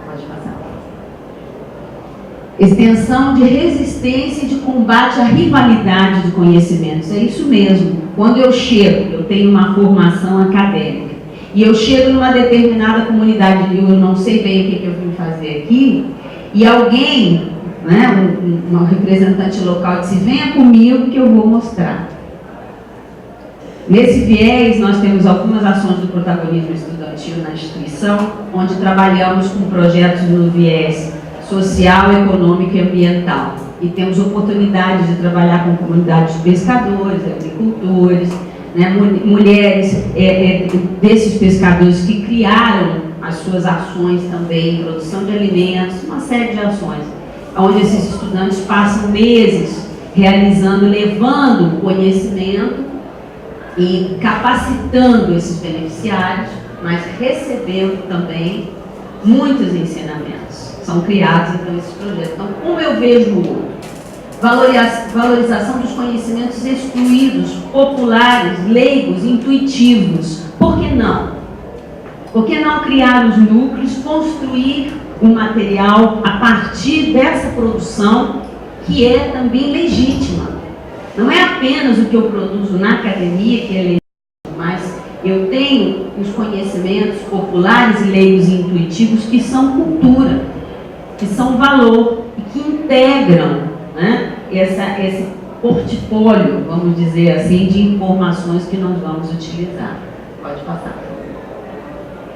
Pode passar. Extensão de resistência e de combate à rivalidade de conhecimentos. É isso mesmo. Quando eu chego, eu tenho uma formação acadêmica, e eu chego numa determinada comunidade e eu não sei bem o que eu vim fazer aqui, e alguém, né, um representante local disse, venha comigo que eu vou mostrar. Nesse viés, nós temos algumas ações do protagonismo estudantil na instituição, onde trabalhamos com projetos no viés social, econômico e ambiental. E temos oportunidade de trabalhar com comunidades de pescadores, agricultores, né, mulheres desses pescadores que criaram as suas ações também, produção de alimentos, uma série de ações, onde esses estudantes passam meses realizando, levando conhecimento e capacitando esses beneficiários, mas recebendo também muitos ensinamentos. São criados, então, esses projetos. Então, como eu vejo o outro? Valorização dos conhecimentos excluídos, populares, leigos, intuitivos. Por que não? Por que não criar os núcleos, construir um material a partir dessa produção que é também legítima? Não é apenas o que eu produzo na academia que é legítimo, mas Eu tenho os conhecimentos populares e leigos e intuitivos que são cultura, que são valor e que integram, né, esse portfólio, vamos dizer assim, de informações que nós vamos utilizar. Pode passar.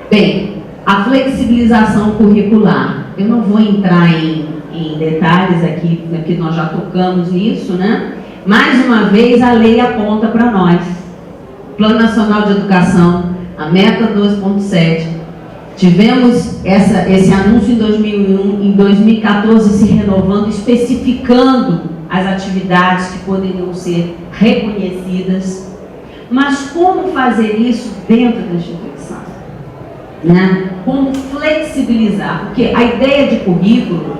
Bem, a flexibilização curricular. Eu não vou entrar em detalhes aqui, porque nós já tocamos nisso, né? Mais uma vez, a lei aponta para nós. Plano Nacional de Educação, a meta 2.7. Tivemos esse anúncio em 2001, em 2014 se renovando, especificando as atividades que poderiam ser reconhecidas. Mas como fazer isso dentro da instituição? Né? Como flexibilizar? Porque a ideia de currículo,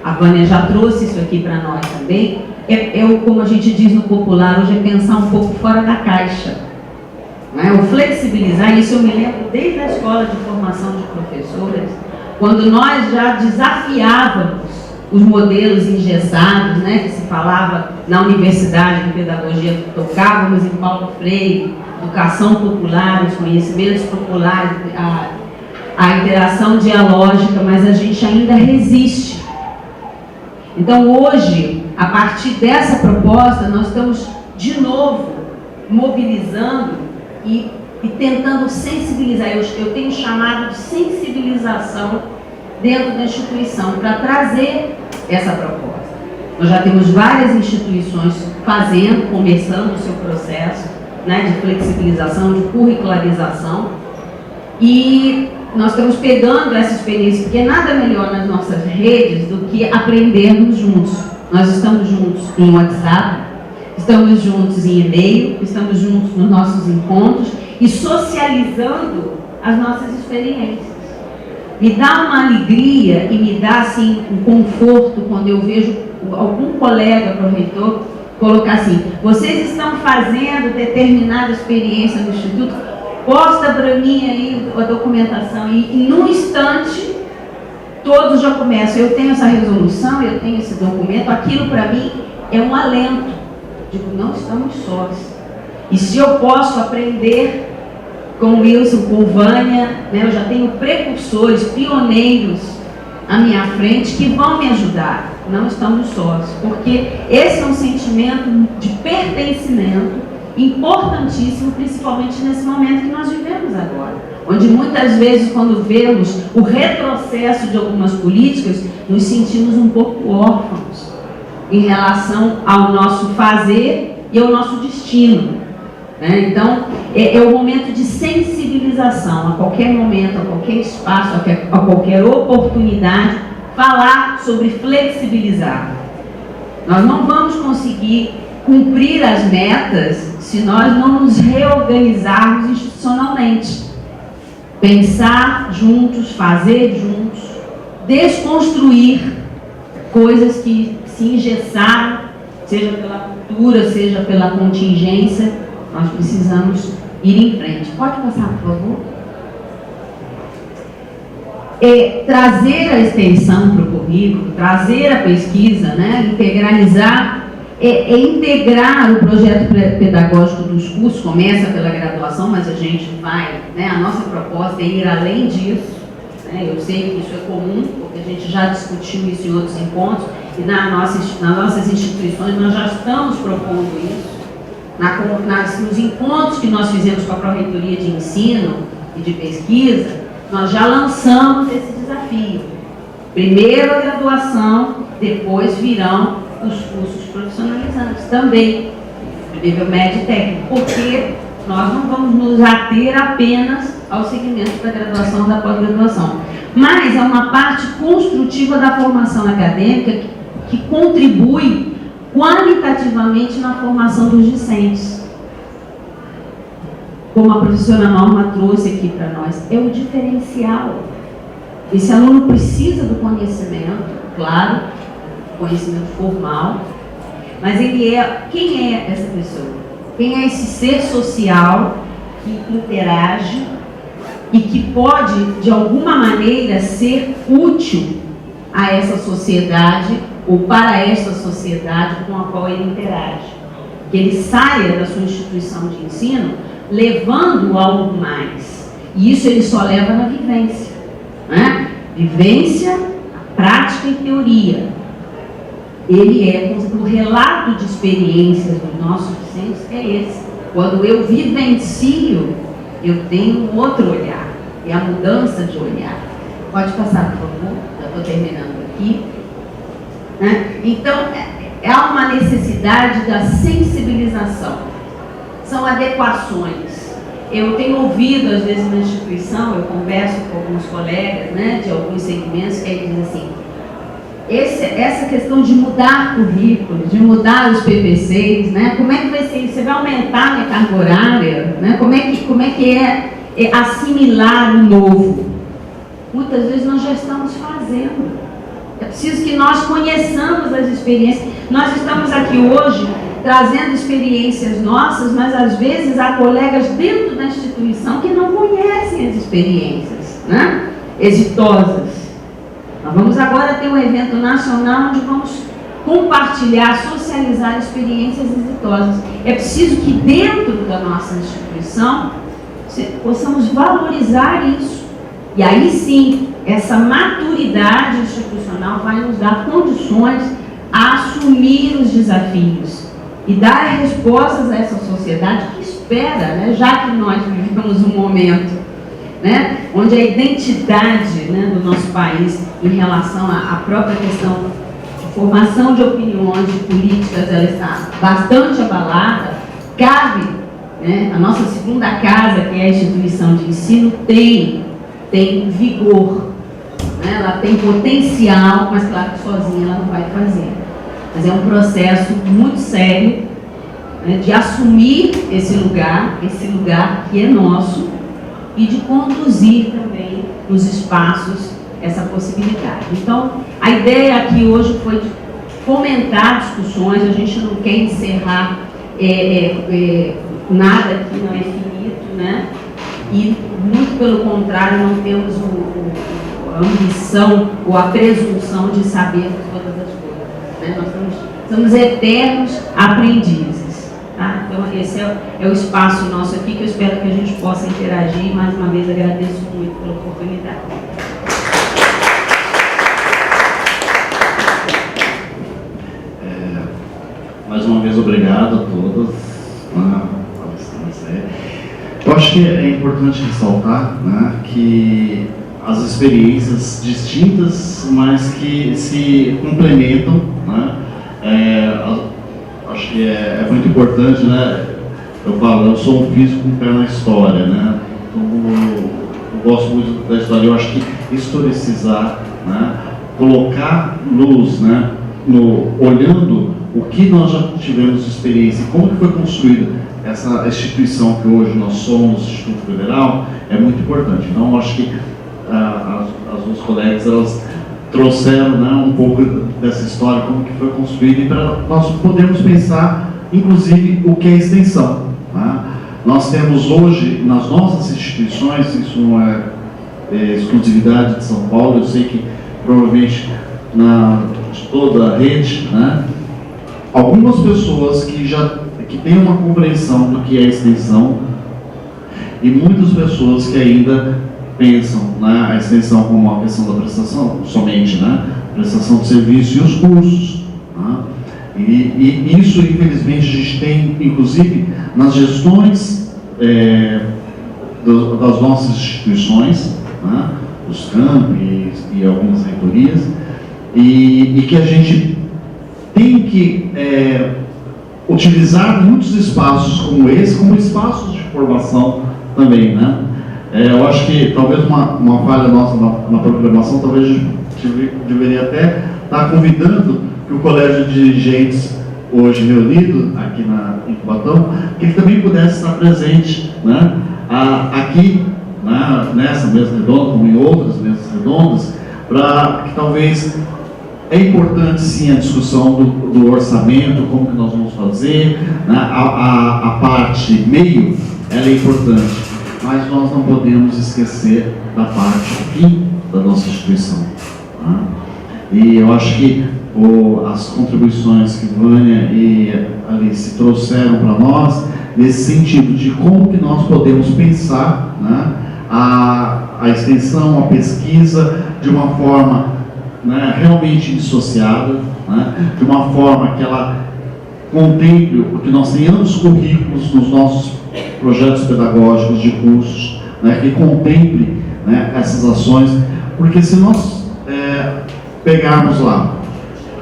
a Vânia já trouxe isso aqui para nós também, como a gente diz no popular, hoje é pensar um pouco fora da caixa. Né? O flexibilizar, isso eu me lembro desde a escola de formação de professores, quando nós já desafiávamos os modelos engessados, né, que se falava na universidade de pedagogia, tocávamos em Paulo Freire, educação popular, os conhecimentos populares, a interação dialógica, mas a gente ainda resiste. Então hoje, a partir dessa proposta, nós estamos de novo mobilizando e tentando sensibilizar. Eu tenho chamado de sensibilização dentro da instituição para trazer essa proposta. Nós já temos várias instituições começando o seu processo, né, de flexibilização, de curricularização, e nós estamos pegando essa experiência, porque nada melhor nas nossas redes do que aprendermos juntos. Nós estamos juntos em WhatsApp, estamos juntos em e-mail, estamos juntos nos nossos encontros e socializando as nossas experiências. Me dá uma alegria e me dá assim um conforto quando eu vejo algum colega pró-reitor colocar assim: vocês estão fazendo determinada experiência no Instituto, posta para mim aí a documentação, e num instante todos já começam: eu tenho essa resolução, eu tenho esse documento. Aquilo para mim é um alento. Digo, não estamos sós. E se eu posso aprender com o Wilson, com Vânia, né, eu já tenho precursores, pioneiros à minha frente que vão me ajudar. Não estamos sós, porque esse é um sentimento de pertencimento importantíssimo, principalmente nesse momento que nós vivemos agora, onde muitas vezes, quando vemos o retrocesso de algumas políticas, nos sentimos um pouco órfãos em relação ao nosso fazer e ao nosso destino. Então, é o momento de sensibilização, a qualquer momento, a qualquer espaço, a qualquer oportunidade, falar sobre flexibilizar. Nós não vamos conseguir cumprir as metas se nós não nos reorganizarmos institucionalmente. Pensar juntos, fazer juntos, desconstruir coisas que se engessaram, seja pela cultura, seja pela contingência. Nós precisamos ir em frente. Pode passar, por favor? Trazer a extensão para o currículo, trazer a pesquisa, né, integralizar, integrar o projeto pedagógico dos cursos. Começa pela graduação, mas a gente vai, né, a nossa proposta é ir além disso. Né, eu sei que isso é comum, porque a gente já discutiu isso em outros encontros, e nas nossas instituições nós já estamos propondo isso. Nos encontros que nós fizemos com a Pró-Reitoria de Ensino e de Pesquisa, nós já lançamos esse desafio. Primeiro a graduação, depois virão os cursos profissionalizantes também, de nível médio e técnico, porque nós não vamos nos ater apenas ao segmento da graduação e da pós-graduação. Mas é uma parte construtiva da formação acadêmica que contribui qualitativamente na formação dos discentes. Como a professora Norma trouxe aqui para nós, é o diferencial. Esse aluno precisa do conhecimento, claro, conhecimento formal, mas quem é essa pessoa? Quem é esse ser social que interage e que pode, de alguma maneira, ser útil a essa sociedade ou para esta sociedade com a qual ele interage? Que ele saia da sua instituição de ensino levando algo mais. E isso ele só leva na vivência, né? Vivência, prática e teoria. Ele é, o relato de experiências dos nossos docentes é esse. Quando eu vivencio, eu tenho um outro olhar, é a mudança de olhar. Pode passar, por favor, já estou terminando aqui. Né? Então, há uma necessidade da sensibilização, são adequações. Eu tenho ouvido, às vezes, na instituição, eu converso com alguns colegas, né, de alguns segmentos, que aí dizem assim, essa questão de mudar currículos, de mudar os PPCs, né, como é que vai ser? Você vai aumentar a minha carga horária? Né? Como é que é assimilar o novo? Muitas vezes nós já estamos fazendo. É preciso que nós conheçamos as experiências. Nós estamos aqui hoje trazendo experiências nossas, mas às vezes há colegas dentro da instituição que não conhecem as experiências, né, exitosas. Nós vamos agora ter um evento nacional onde vamos compartilhar, socializar experiências exitosas. É preciso que dentro da nossa instituição possamos valorizar isso. E aí sim, essa maturidade institucional vai nos dar condições a assumir os desafios e dar respostas a essa sociedade que espera, né, já que nós vivemos um momento, né, onde a identidade, né, do nosso país em relação à própria questão de formação de opiniões, de políticas, ela está bastante abalada. Cabe, né, a nossa segunda casa, que é a instituição de ensino, tem vigor, né, ela tem potencial, mas claro que sozinha ela não vai fazer. Mas é um processo muito sério, né, de assumir esse lugar que é nosso, e de conduzir também nos espaços essa possibilidade. Então, a ideia aqui hoje foi de fomentar discussões. A gente não quer encerrar nada que não é finito, né? E, muito pelo contrário, não temos a ambição ou a presunção de sabermos todas as coisas, né? Nós somos eternos aprendizes. Tá? Então, esse é o espaço nosso aqui, que eu espero que a gente possa interagir. Mais uma vez, agradeço muito pela oportunidade. Mais uma vez, obrigado a todos. Eu acho que é importante ressaltar, né, que as experiências distintas, mas que se complementam, né, acho que é muito importante, né? Eu sou um físico com pé na história, né? Eu gosto muito da história. Eu acho que historicizar, né? Colocar luz, né? Olhando o que nós já tivemos de experiência, como que foi construída essa instituição que hoje nós somos, o Instituto Federal, é muito importante. Então, eu acho que as duas colegas, elas trouxeram, né, um pouco dessa história, como que foi construída, e para nós podermos pensar, inclusive, o que é extensão. Né? Nós temos hoje, nas nossas instituições, isso não é exclusividade de São Paulo, eu sei que provavelmente de toda a rede, né, algumas pessoas que têm uma compreensão do que é extensão, e muitas pessoas que ainda pensam, né, a extensão como uma questão da prestação, somente, né, prestação de serviço e os cursos. Né, e isso, infelizmente, a gente tem, inclusive, nas gestões das nossas instituições, né, os campi e algumas reitorias, e que a gente tem que utilizar muitos espaços como esse, como espaços de formação também, né? Eu acho que talvez uma falha nossa na programação, talvez a gente deveria até estar convidando que o Colégio de Dirigentes, hoje reunido aqui em Cubatão, que ele também pudesse estar presente, né, aqui, né, nessa mesa redonda, como em outras mesas redondas, para que talvez é importante sim a discussão do orçamento, como que nós vamos fazer, né, a parte meio, ela é importante, mas nós não podemos esquecer da parte fim da nossa instituição. Né? E eu acho que as contribuições que Vânia e Alice trouxeram para nós, nesse sentido de como que nós podemos pensar, né, a extensão, a pesquisa de uma forma, né, realmente dissociada, né, de uma forma que ela contemple, que nós tenhamos currículos nos nossos projetos pedagógicos de cursos, né, que contemple, né, essas ações, porque se nós pegarmos lá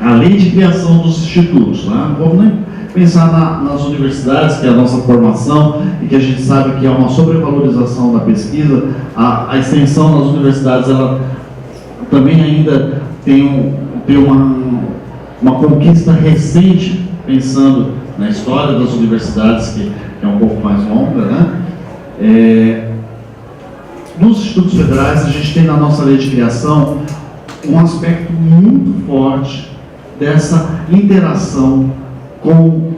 a lei de criação dos institutos, né, não vamos nem pensar nas universidades, que é a nossa formação e que a gente sabe que é uma sobrevalorização da pesquisa, a extensão nas universidades, ela também ainda tem uma conquista recente, pensando na história das universidades, que é um pouco mais longa, né? Nos institutos federais, a gente tem na nossa lei de criação um aspecto muito forte dessa interação com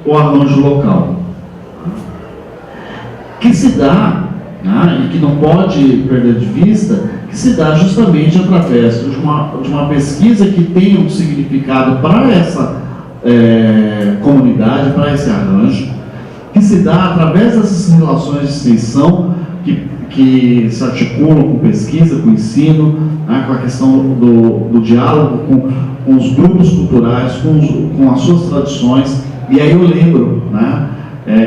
o arranjo local, que se dá, né, e que não pode perder de vista, que se dá justamente através de uma pesquisa que tem um significado para essa comunidade, para esse arranjo, que se dá através dessas relações de extensão que se articulam com pesquisa, com ensino, né, com a questão do diálogo com os grupos culturais, com as suas tradições. E aí eu lembro, né,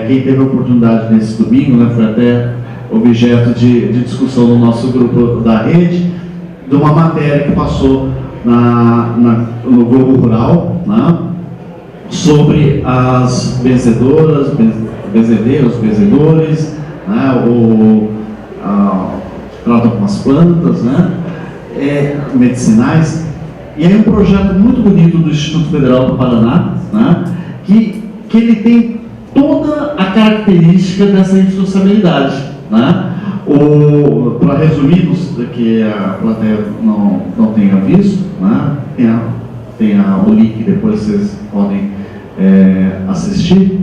quem teve a oportunidade nesse domingo, né, foi até objeto de discussão no nosso grupo da rede, de uma matéria que passou no Globo Rural, né, sobre as benzedores, né, tratam com as plantas, né, medicinais. E aí um projeto muito bonito do Instituto Federal do Paraná, né, que ele tem toda a característica dessa institucionalidade, né. Para resumir, que a plateia não tenha visto, né, tem o link, depois vocês podem assistir.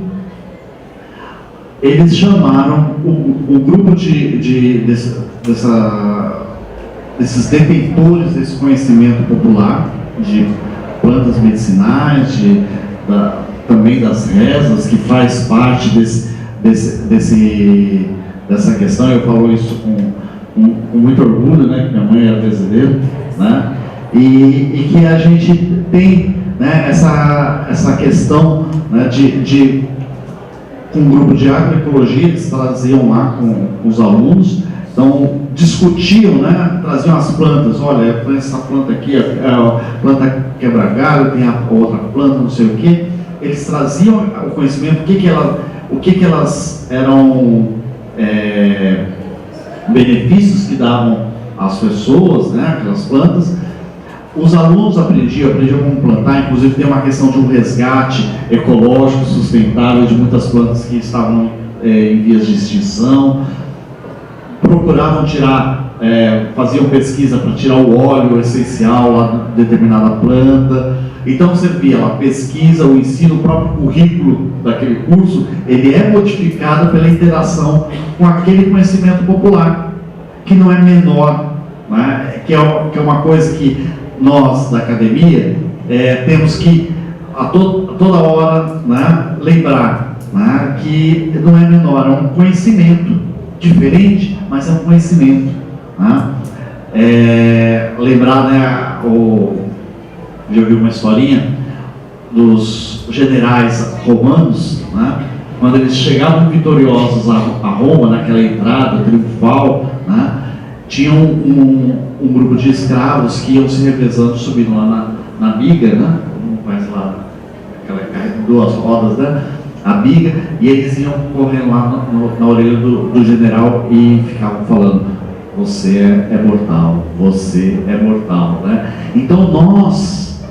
Eles chamaram o grupo desses detentores desse conhecimento popular, de plantas medicinais, também das rezas, que faz parte dessa questão. Eu falo isso com muito orgulho, né, que minha mãe era brasileira, né, e que a gente tem, né, essa questão, né, com um grupo de agroecologia, eles traziam lá com os alunos, então discutiam, né, traziam as plantas, olha, essa planta aqui, a planta quebra-galho, tem a outra planta, não sei o que. Eles traziam o conhecimento, o que elas eram, benefícios que davam às pessoas, né, aquelas plantas. Os alunos aprendiam como plantar, inclusive tem uma questão de um resgate ecológico sustentável de muitas plantas que estavam em vias de extinção. Procuravam tirar, faziam pesquisa para tirar o óleo essencial lá de determinada planta. Então você via a pesquisa, o ensino, o próprio currículo daquele curso, ele é modificado pela interação com aquele conhecimento popular, que não é menor, né? que é uma coisa que nós da academia temos que a toda hora, né, lembrar, né, que não é menor, é um conhecimento diferente, mas é um conhecimento, né? Lembrar, né, já ouvi uma historinha dos generais romanos, né, quando eles chegavam vitoriosos a Roma, naquela entrada triunfal, né, tinham um grupo de escravos que iam se revezando, subindo lá na biga, né? Como faz lá, aquela duas rodas, né? A biga, e eles iam correndo lá na orelha do general e ficavam falando: você é mortal, você é mortal, né? Então nós,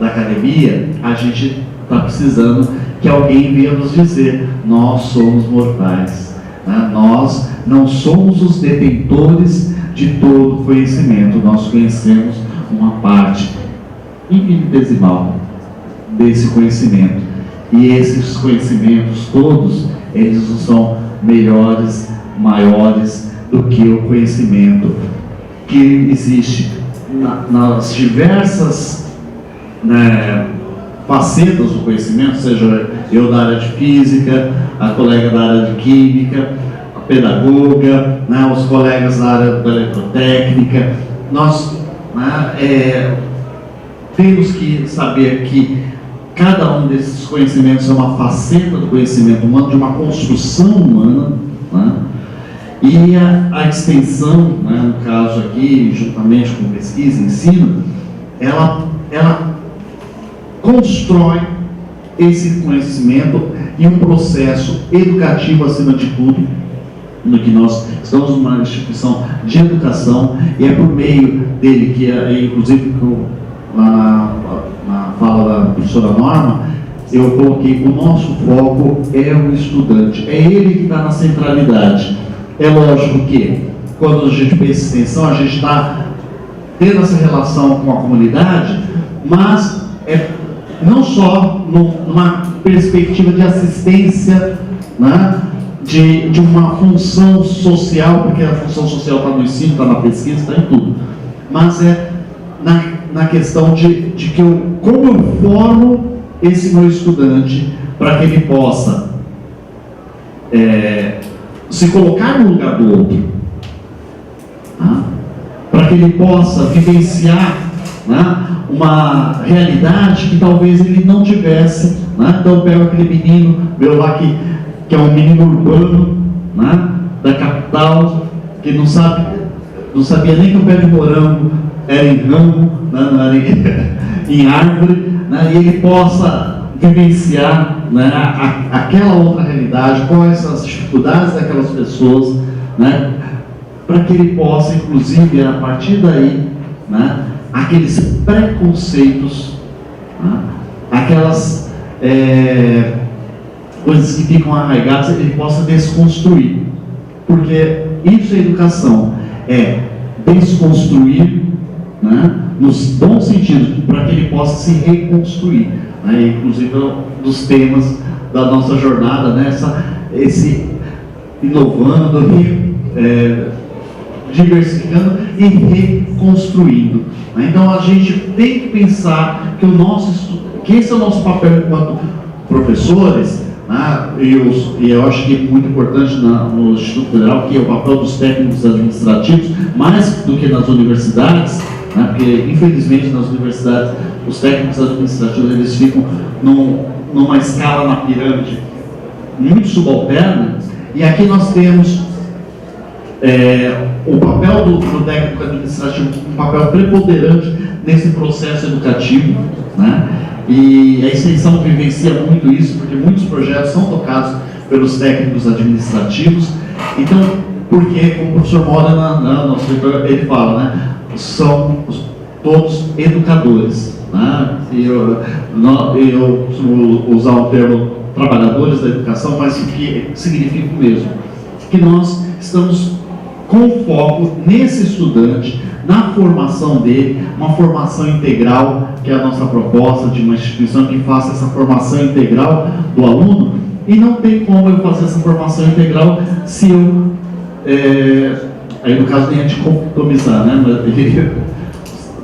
da academia, a gente está precisando que alguém venha nos dizer: nós somos mortais, né? Nós não somos os detentores de todo o conhecimento, nós conhecemos uma parte infinitesimal desse conhecimento, e esses conhecimentos todos, eles não são melhores, maiores do que o conhecimento que existe nas diversas, né, facetas do conhecimento, seja eu da área de física, a colega da área de química, a pedagoga, né, os colegas da área da eletrotécnica. Nós, né, temos que saber que cada um desses conhecimentos é uma faceta do conhecimento humano, de uma construção humana, né? E a extensão, né, no caso aqui, juntamente com pesquisa e ensino, ela constrói esse conhecimento em um processo educativo acima de tudo, no que nós estamos numa instituição de educação, e é por meio dele que, inclusive, na fala da professora Norma, eu coloquei: o nosso foco é o estudante, é ele que está na centralidade. É lógico que, quando a gente pensa em extensão, a gente está tendo essa relação com a comunidade, mas não só numa perspectiva de assistência, né, de uma função social, porque a função social está no ensino, está na pesquisa, está em tudo, mas é na questão de que como eu formo esse meu estudante para que ele possa se colocar no lugar do outro, né? Para que ele possa vivenciar, né, uma realidade que talvez ele não tivesse, né? Então eu pego aquele menino meu lá que é um menino urbano, né, da capital, que não sabia nem que o pé de morango era em ramo, né, não era em árvore, né, e ele possa vivenciar, né, aquela outra realidade, quais as dificuldades daquelas pessoas, né, para que ele possa, inclusive, a partir daí, né, aqueles preconceitos, né, aquelas coisas que ficam arraigadas, ele possa desconstruir, porque isso é educação, é desconstruir, né, nos bons sentidos, para que ele possa se reconstruir, né, inclusive dos temas da nossa jornada, né, esse inovando, diversificando e reconstruindo, né? Então a gente tem que pensar que esse é o nosso papel enquanto professores, né? E eu acho que é muito importante no Instituto Federal, que é o papel dos técnicos administrativos, mais do que nas universidades, né? Porque infelizmente nas universidades os técnicos administrativos eles ficam numa escala na pirâmide muito subalterna, e aqui nós temos o papel do técnico administrativo, um papel preponderante nesse processo educativo, né? E a extensão vivencia muito isso, porque muitos projetos são tocados pelos técnicos administrativos. Então, porque, como o professor Moura, nosso reitor, ele fala, né, são todos educadores, né? E eu costumo usar o termo trabalhadores da educação, mas o que significa o mesmo, que nós estamos com foco nesse estudante, na formação dele, uma formação integral, que é a nossa proposta de uma instituição que faça essa formação integral do aluno. E não tem como eu fazer essa formação integral se eu, aí no caso nem é dicotomizar, né, mas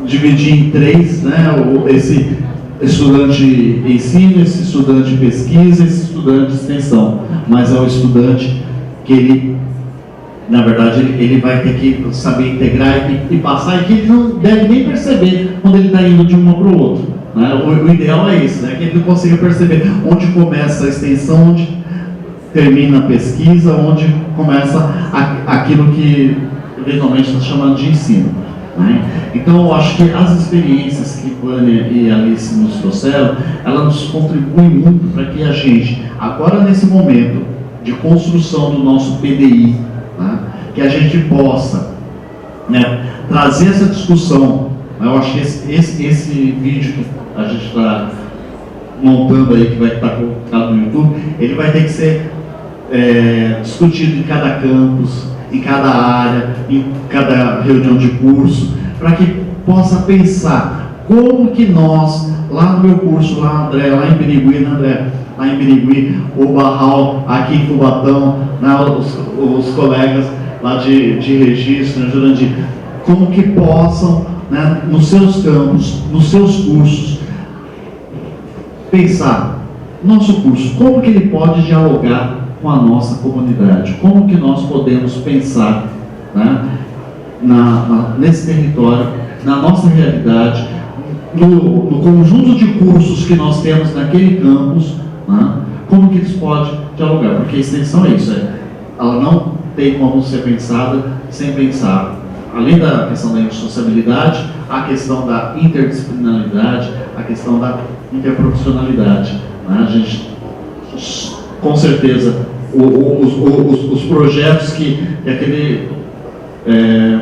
dividir em três, né, esse estudante ensino, esse estudante pesquisa, esse estudante extensão, mas é o estudante que ele, na verdade, ele vai ter que saber integrar e passar, e que ele não deve nem perceber quando ele está indo de uma para o outro, né? O ideal é isso, né? Que ele consiga perceber onde começa a extensão, onde termina a pesquisa, onde começa aquilo que eventualmente está chamando de ensino, né? Então, eu acho que as experiências que Vânia e Alice nos trouxeram, elas nos contribuem muito para que a gente, agora nesse momento de construção do nosso PDI, né, que a gente possa, né, trazer essa discussão. Eu acho que esse vídeo que a gente está montando aí, que vai estar colocado no YouTube, ele vai ter que ser discutido em cada campus, em cada área, em cada reunião de curso, para que possa pensar como que nós, lá no meu curso, lá André, lá em Birigui, lá em Birigui, o Barral, aqui em Cubatão, né, os colegas lá de registro, em Jurandir, como que possam, né, nos seus campos, nos seus cursos, pensar, nosso curso, como que ele pode dialogar com a nossa comunidade? Como que nós podemos pensar, né, nesse território, na nossa realidade, no conjunto de cursos que nós temos naquele campus, né, como que eles podem dialogar? Porque a extensão é isso, ela não tem como ser pensada sem pensar, além da questão da sociabilidade, a questão da interdisciplinaridade, a questão da interprofissionalidade, né? A gente, com certeza, os projetos que aquele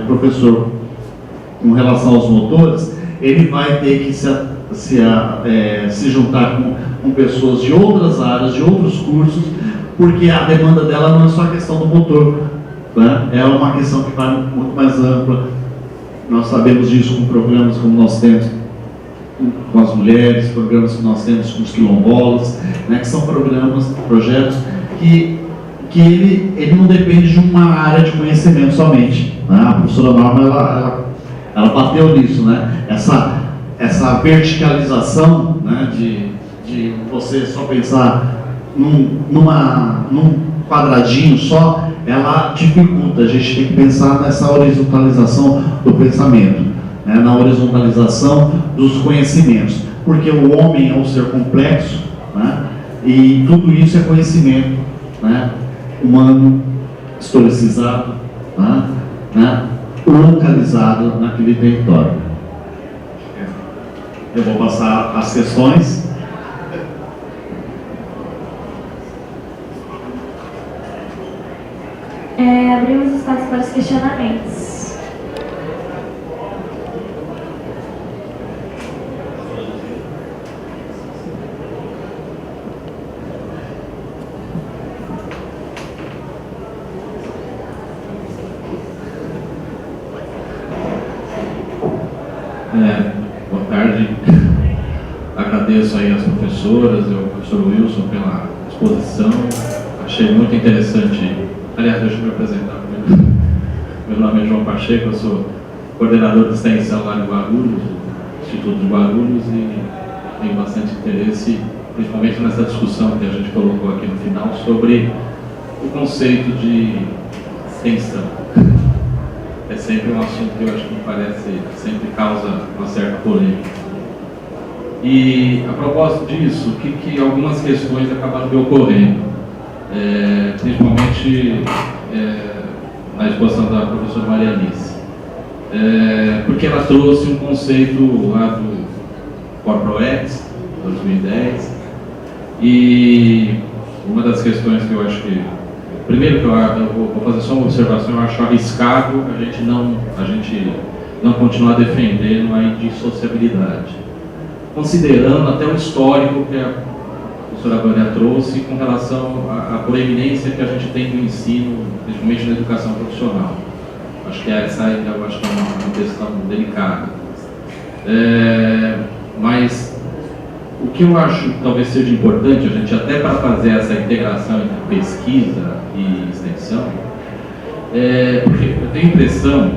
professor, com relação aos motores, ele vai ter que se juntar com pessoas de outras áreas, de outros cursos, porque a demanda dela não é só a questão do motor, né? É uma questão que vai muito mais ampla. Nós sabemos disso com programas como nós temos com as mulheres, programas que nós temos com os quilombolas, né? Que são projetos que ele não depende de uma área de conhecimento somente, né? A professora Norma, ela bateu nisso, né? Essa verticalização, né? De você só pensar num quadradinho só, ela dificulta. A gente tem que pensar nessa horizontalização do pensamento, né? Na horizontalização dos conhecimentos, porque o homem é um ser complexo, né? E tudo isso é conhecimento, né? Humano, historicizado, né? Localizado naquele território. Eu vou passar as questões. Abrimos espaço para os questionamentos. Boa tarde. Agradeço aí às professoras e ao professor Wilson pela exposição. Achei muito interessante. Aliás, deixa eu me apresentar. Meu nome é João Pacheco, eu sou coordenador de extensão lá em Guarulhos, Instituto de Guarulhos, e tenho bastante interesse, principalmente nessa discussão que a gente colocou aqui no final, sobre o conceito de extensão. É sempre um assunto que eu acho que me parece, sempre causa uma certa polêmica. E a propósito disso, que algumas questões acabaram me ocorrendo. Principalmente na exposição da professora Maria Alice, porque ela trouxe um conceito lá do CorproEx 2010, e uma das questões que eu acho que, primeiro que eu vou fazer só uma observação, eu acho arriscado a gente não continuar defendendo a indissociabilidade, considerando até o histórico que a professora Vânia trouxe com relação à proeminência que a gente tem no ensino, principalmente na educação profissional. Acho que essa ainda é uma questão delicada. Mas o que eu acho que talvez seja importante, a gente até para fazer essa integração entre pesquisa e extensão, porque eu tenho a impressão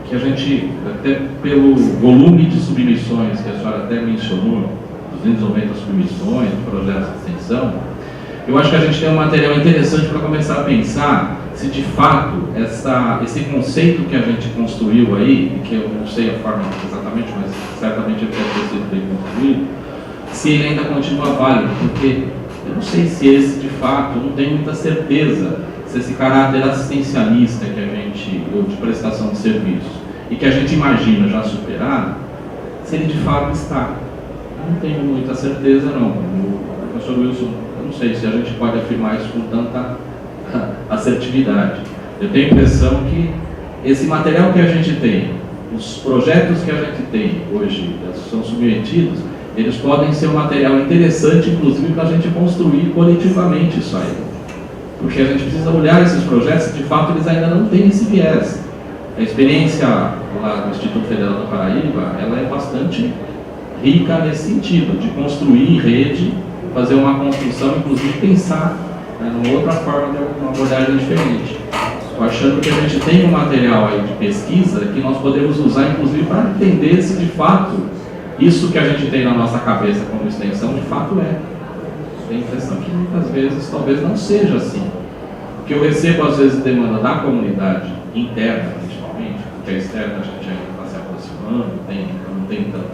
que a gente, até pelo volume de submissões que a senhora até mencionou, 290 submissões, projetos de extensão, eu acho que a gente tem um material interessante para começar a pensar se de fato esse conceito que a gente construiu aí, que eu não sei a forma exatamente, mas certamente ele deve ter sido bem construído, se ele ainda continua válido, porque eu não sei se esse de fato, não tenho muita certeza se esse caráter assistencialista que a gente, ou de prestação de serviços, e que a gente imagina já superado, se ele de fato está. Não tenho muita certeza não. O professor Wilson, eu não sei se a gente pode afirmar isso com tanta assertividade. Eu tenho a impressão que esse material que a gente tem, os projetos que a gente tem hoje, são submetidos, eles podem ser um material interessante, inclusive, para a gente construir coletivamente isso aí. Porque a gente precisa olhar esses projetos, de fato, eles ainda não têm esse viés. A experiência lá do Instituto Federal da Paraíba, ela é bastante rica nesse sentido, de construir em rede, fazer uma construção, inclusive pensar, né, numa outra forma, de uma abordagem diferente. Estou achando que a gente tem um material aí de pesquisa que nós podemos usar, inclusive, para entender se de fato isso que a gente tem na nossa cabeça como extensão, de fato é. Tem a impressão que muitas vezes talvez não seja assim. O que eu recebo às vezes demanda da comunidade interna, principalmente, porque a externa a gente ainda está se aproximando, não tem tanto.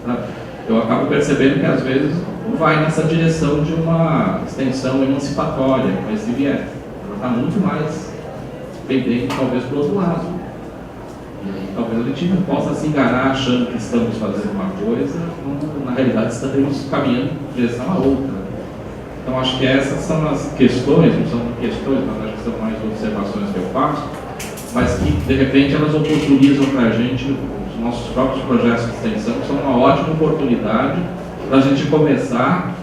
Tá? Eu acabo percebendo que às vezes vai nessa direção de uma extensão emancipatória, com esse viés. Ela está muito mais pendente, talvez, para o outro lado. E talvez a gente não possa se enganar achando que estamos fazendo uma coisa, quando na realidade estaremos caminhando em direção a outra. Então acho que essas são as questões, não são questões, mas acho que são mais observações que eu faço, mas que de repente elas oportunizam para a gente, os nossos próprios projetos de extensão, que são uma ótima oportunidade para a gente começar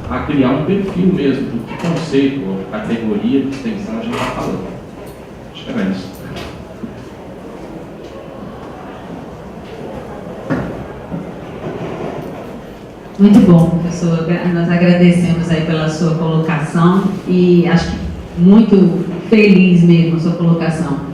a criar um perfil mesmo do que conceito ou categoria de extensão a gente está falando. Acho que era isso. Muito bom, professor. Nós agradecemos aí pela sua colocação e acho que muito feliz mesmo a sua colocação.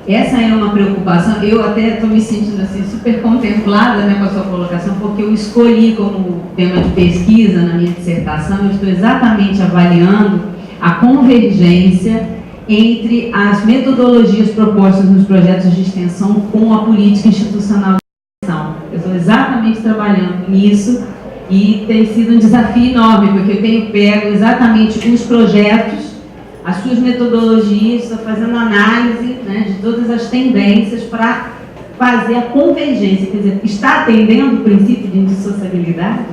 Essa é uma preocupação, eu até estou me sentindo assim super contemplada, né, com a sua colocação, porque eu escolhi como tema de pesquisa na minha dissertação, eu estou exatamente avaliando a convergência entre as metodologias propostas nos projetos de extensão com a política institucional de extensão. Eu estou exatamente trabalhando nisso. E tem sido um desafio enorme, porque eu tenho pego exatamente os projetos, as suas metodologias, estou fazendo análise, né, de todas as tendências para fazer a convergência, quer dizer, está atendendo o princípio de indissociabilidade?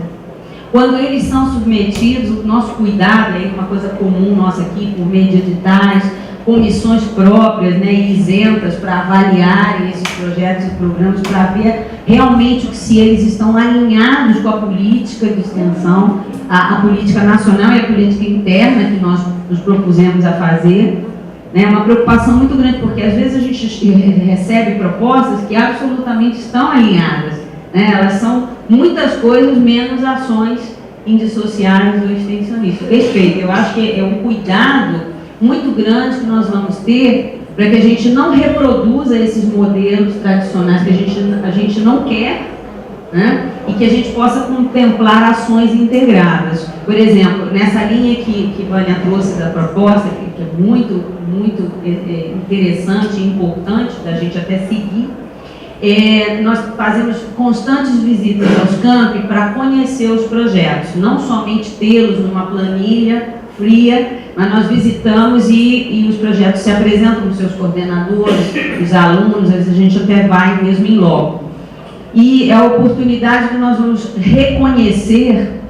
Quando eles são submetidos, o nosso cuidado, é uma coisa comum nossa aqui, por meio de editais, comissões próprias, né, isentas para avaliarem esses projetos e programas, para ver realmente se eles estão alinhados com a política de extensão, a política nacional e a política interna que nós nos propusemos a fazer. É uma preocupação muito grande, porque às vezes a gente recebe propostas que absolutamente estão alinhadas, né? Elas são muitas coisas menos ações indissociáveis ou extensionistas. Perfeito, eu acho que é um cuidado muito grande que nós vamos ter para que a gente não reproduza esses modelos tradicionais que a gente não quer, né? E que a gente possa contemplar ações integradas. Por exemplo, nessa linha que Vânia trouxe da proposta, que é muito interessante e importante da gente até seguir, nós fazemos constantes visitas aos campi para conhecer os projetos, não somente tê-los numa planilha fria, mas nós visitamos e os projetos se apresentam para os seus coordenadores, os alunos, às vezes a gente até vai mesmo em loco. E é a oportunidade que nós vamos reconhecer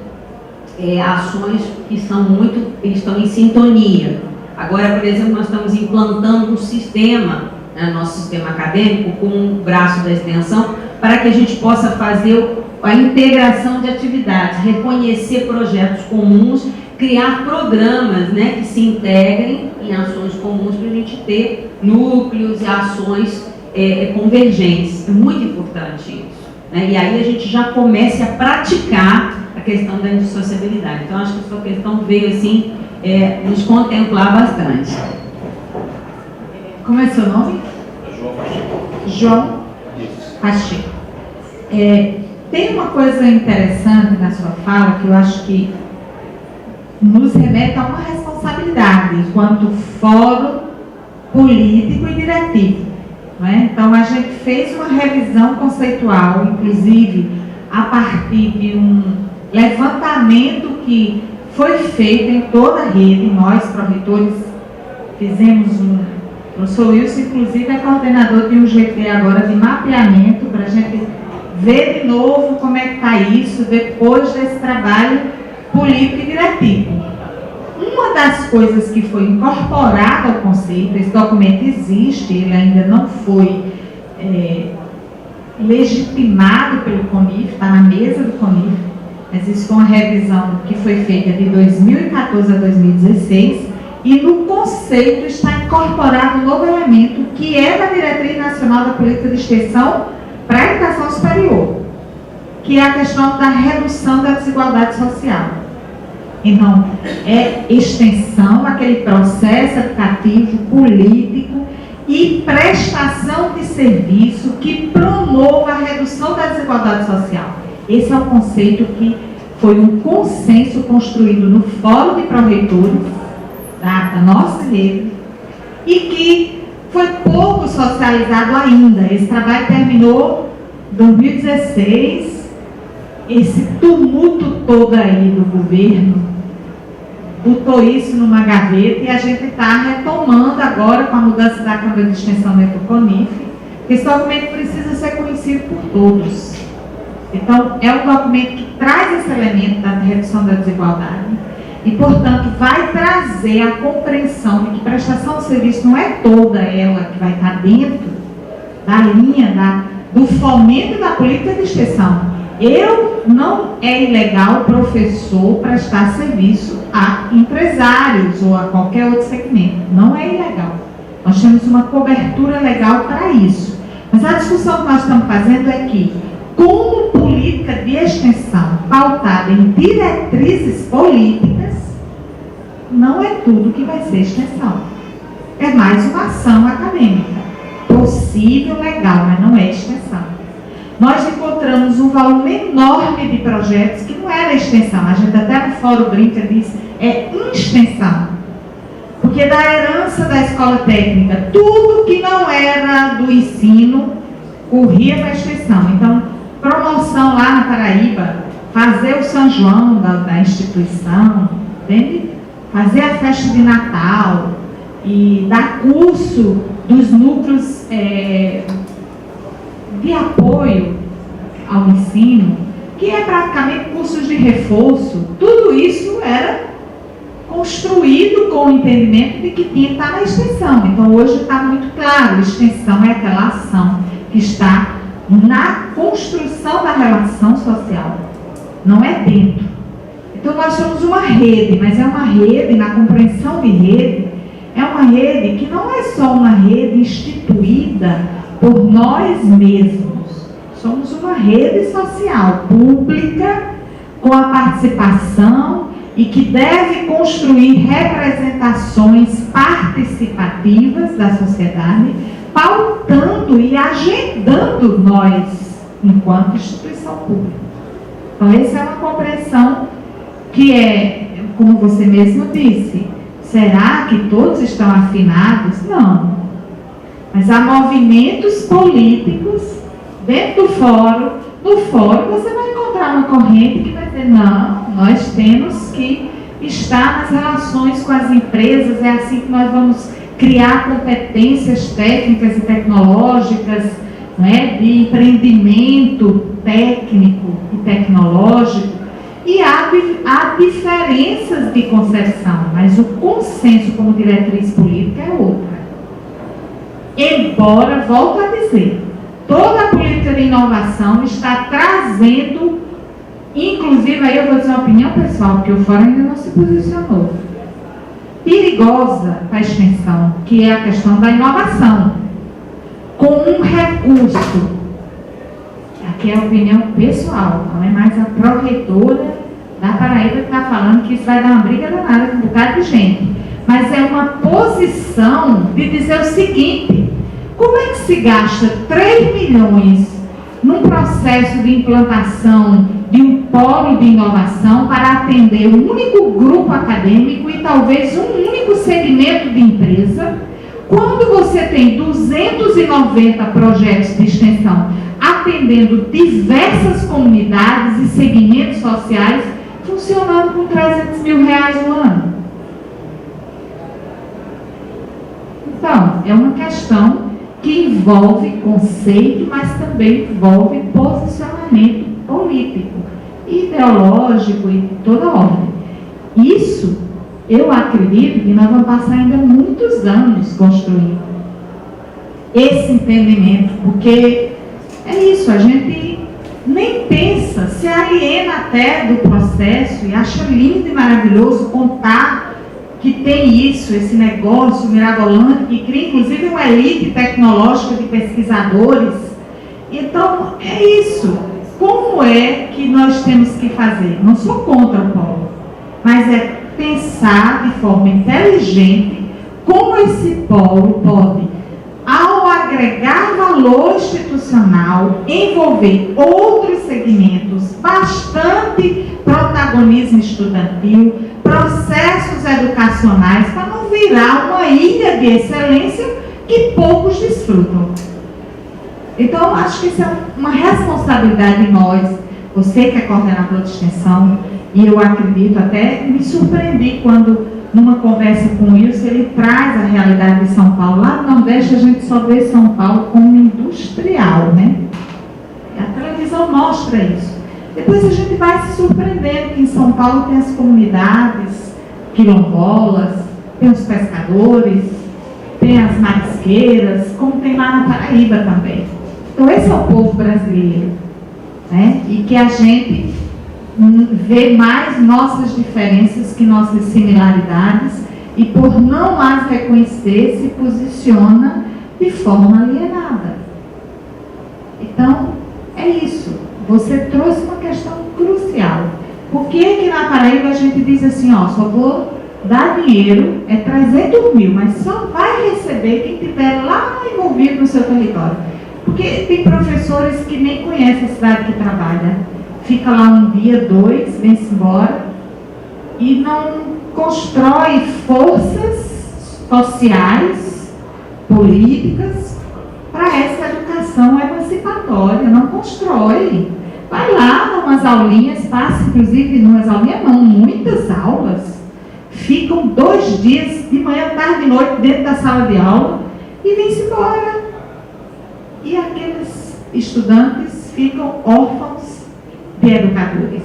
ações que estão em sintonia. Agora, por exemplo, nós estamos implantando um sistema, né, nosso sistema acadêmico, com um braço da extensão, para que a gente possa fazer a integração de atividades, reconhecer projetos comuns, criar programas, né, que se integrem em ações comuns para a gente ter núcleos e ações convergentes. É muito importante isso, né? E aí a gente já começa a praticar a questão da indissociabilidade. Então, acho que a sua questão veio assim, nos contemplar bastante. Como é seu nome? João Pacheco. João Pacheco. Tem uma coisa interessante na sua fala que eu acho que nos remete a uma responsabilidade enquanto fórum político e diretivo, não é? Então a gente fez uma revisão conceitual, inclusive a partir de um levantamento que foi feito em toda a rede. Nós, pró-reitores, fizemos o professor Wilson, inclusive, é coordenador de um GT agora de mapeamento, para a gente ver de novo como é que está isso depois desse trabalho político e diretivo. Uma das coisas que foi incorporada ao conceito, esse documento existe, ele ainda não foi legitimado pelo CONIF, está na mesa do CONIF, mas isso foi uma revisão que foi feita de 2014 a 2016, e no conceito está incorporado um novo elemento, que é da Diretriz Nacional da Política de Extensão para a Educação Superior, que é a questão da redução da desigualdade social. Então, é extensão, aquele processo educativo, político e prestação de serviço que promova a redução da desigualdade social. Esse é o conceito que foi um consenso construído no Fórum de Pró-Reitores da nossa rede e que foi pouco socializado ainda. Esse trabalho terminou em 2016, esse tumulto todo aí do governo botou isso numa gaveta e a gente está retomando agora com a mudança da Câmara de Extensão do Conif, que esse documento precisa ser conhecido por todos. Então, é um documento que traz esse elemento da redução da desigualdade e, portanto, vai trazer a compreensão de que prestação de serviço não é toda ela que vai estar dentro da linha do fomento da política de extensão. Não é ilegal professor prestar serviço a empresários ou a qualquer outro segmento. Não é ilegal. Nós temos uma cobertura legal para isso. Mas a discussão que nós estamos fazendo é que, como política de extensão pautada em diretrizes políticas, não é tudo que vai ser extensão. É mais uma ação acadêmica. Possível, legal, mas não é extensão. Nós encontramos um volume enorme de projetos que não era extensão. A gente até no fórum brinca diz, é extensão. Porque da herança da escola técnica, tudo que não era do ensino corria para a extensão. Então, promoção lá na Paraíba, fazer o São João da instituição, entende? Fazer a festa de Natal e dar curso dos núcleos de apoio ao ensino, que é praticamente cursos de reforço. Tudo isso era construído com o entendimento de que tinha que estar na extensão. Então, hoje está muito claro, a extensão é aquela ação que está na construção da relação social, não é dentro. Então, nós somos uma rede, mas é uma rede, na compreensão de rede, é uma rede que não é só uma rede instituída por nós mesmos. Somos uma rede social pública, com a participação e que deve construir representações participativas da sociedade, pautando e agendando nós, enquanto instituição pública. Então, essa é uma compreensão que é, como você mesmo disse, será que todos estão afinados? Não. Mas há movimentos políticos dentro do fórum. No fórum você vai encontrar uma corrente que vai dizer, não, nós temos que estar nas relações com as empresas, é assim que nós vamos criar competências técnicas e tecnológicas, não é? De empreendimento técnico e tecnológico. E há diferenças de concepção, mas o consenso como diretriz política é outra. Embora, volto a dizer, toda a política de inovação está trazendo, inclusive, aí eu vou dizer uma opinião pessoal, porque o fórum ainda não se posicionou, perigosa para a extensão, que é a questão da inovação, com um recurso, aqui é a opinião pessoal, não é mais a pró-reitora da Paraíba que está falando que isso vai dar uma briga danada com um bocado de gente, mas é uma posição de dizer o seguinte: como é que se gasta 3 milhões num processo de implantação de um polo de inovação para atender um único grupo acadêmico e talvez um único segmento de empresa, quando você tem 290 projetos de extensão atendendo diversas comunidades e segmentos sociais, funcionando com R$300 mil no ano? Então, é uma questão que envolve conceito, mas também envolve posicionamento político, ideológico e de toda ordem. Isso, eu acredito que nós vamos passar ainda muitos anos construindo esse entendimento, porque é isso, a gente nem pensa, se aliena até do processo e acha lindo e maravilhoso contar que tem isso, esse negócio mirabolante, que cria inclusive uma elite tecnológica de pesquisadores. Então, é isso. Como é que nós temos que fazer? Não sou contra o polo, mas é pensar de forma inteligente como esse polo pode, ao agregar valor institucional, envolver outros segmentos estudantil, processos educacionais, para não virar uma ilha de excelência que poucos desfrutam. Então, eu acho que isso é uma responsabilidade de nós, você que é coordenador de extensão, e eu acredito, até me surpreendi quando, numa conversa com o Wilson, ele traz a realidade de São Paulo. Lá no Nordeste, a gente só vê São Paulo como industrial, né? A televisão mostra isso. Depois a gente vai se surpreendendo que em São Paulo tem as comunidades quilombolas, tem os pescadores, tem as marisqueiras, como tem lá na Paraíba também. Então esse é o povo brasileiro, né? E que a gente vê mais nossas diferenças que nossas similaridades, e por não as reconhecer, se posiciona de forma alienada. Então, é isso. Você trouxe uma questão crucial. Por que na Paraíba a gente diz assim, ó, só vou dar dinheiro, é 300 mil, mas só vai receber quem estiver lá envolvido no seu território? Porque tem professores que nem conhecem a cidade que trabalha. Fica lá um dia, dois, vem-se embora e não constrói forças sociais, políticas, para essa educação emancipatória. Não constrói. Vai lá, dá umas aulinhas, passa inclusive numas aulinhas, não, muitas aulas. Ficam 2 dias, de manhã, tarde e noite, dentro da sala de aula e vem-se embora. E aqueles estudantes ficam órfãos de educadores.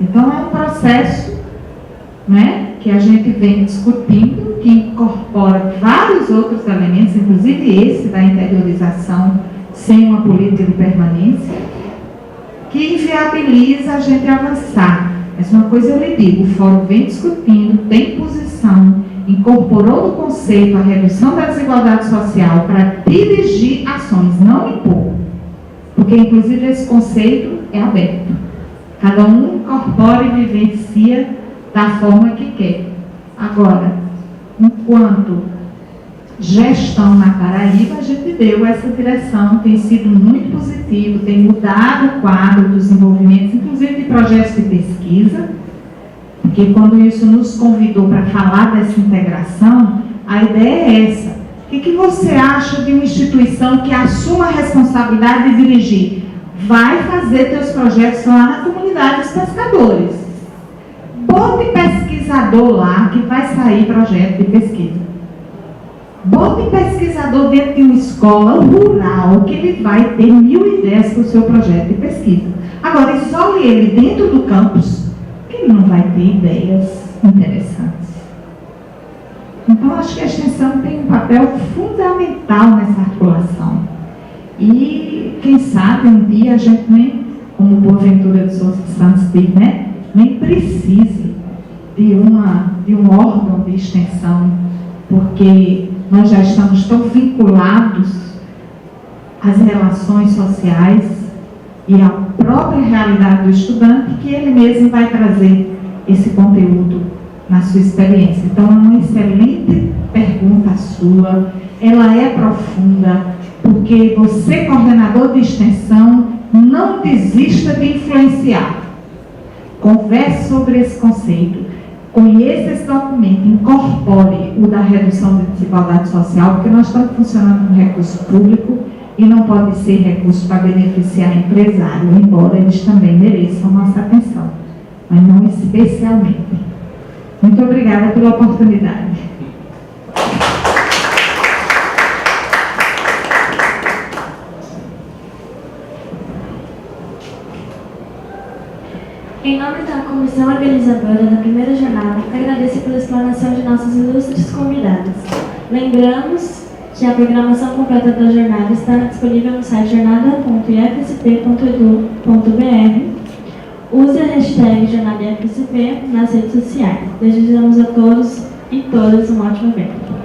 Então é um processo, né, que a gente vem discutindo, que incorpora vários outros elementos, inclusive esse da interiorização sem uma política de permanência, que inviabiliza a gente avançar. Mas uma coisa eu lhe digo, o fórum vem discutindo, tem posição, incorporou no conceito a redução da desigualdade social para dirigir ações, não impor. Porque, inclusive, esse conceito é aberto. Cada um incorpora e vivencia da forma que quer. Agora, enquanto gestão na Paraíba, a gente deu essa direção, tem sido muito positivo, tem mudado o quadro dos envolvimentos, inclusive de projetos de pesquisa, porque quando isso nos convidou para falar dessa integração, a ideia é essa. O que você acha de uma instituição que assuma a responsabilidade de dirigir? Vai fazer seus projetos lá na comunidade dos pescadores. Bote pesquisador lá que vai sair projeto de pesquisa. Bote pesquisador dentro de uma escola rural que ele vai ter 1000 ideias para o seu projeto de pesquisa. Agora, isole ele dentro do campus, que ele não vai ter ideias interessantes. Então, acho que a extensão tem um papel fundamental nessa articulação. E, quem sabe, um dia a gente nem, como Boaventura de Souza Santos diz, né, nem precise de um órgão de extensão, porque nós já estamos tão vinculados às relações sociais e à própria realidade do estudante, que ele mesmo vai trazer esse conteúdo na sua experiência. Então, é uma excelente pergunta sua, ela é profunda, porque você, coordenador de extensão, não desista de influenciar. Converse sobre esse conceito, conheça esse documento, incorpore o da redução da desigualdade social, porque nós estamos funcionando com recurso público e não pode ser recurso para beneficiar empresário, embora eles também mereçam nossa atenção, mas não especialmente. Muito obrigada pela oportunidade. Em nome da comissão organizadora da primeira jornada, agradeço pela explanação de nossas ilustres convidadas. Lembramos que a programação completa da jornada está disponível no site jornada.ifsp.edu.br. Use a hashtag JornadaIFSP nas redes sociais. Desejamos a todos e todas um ótimo evento.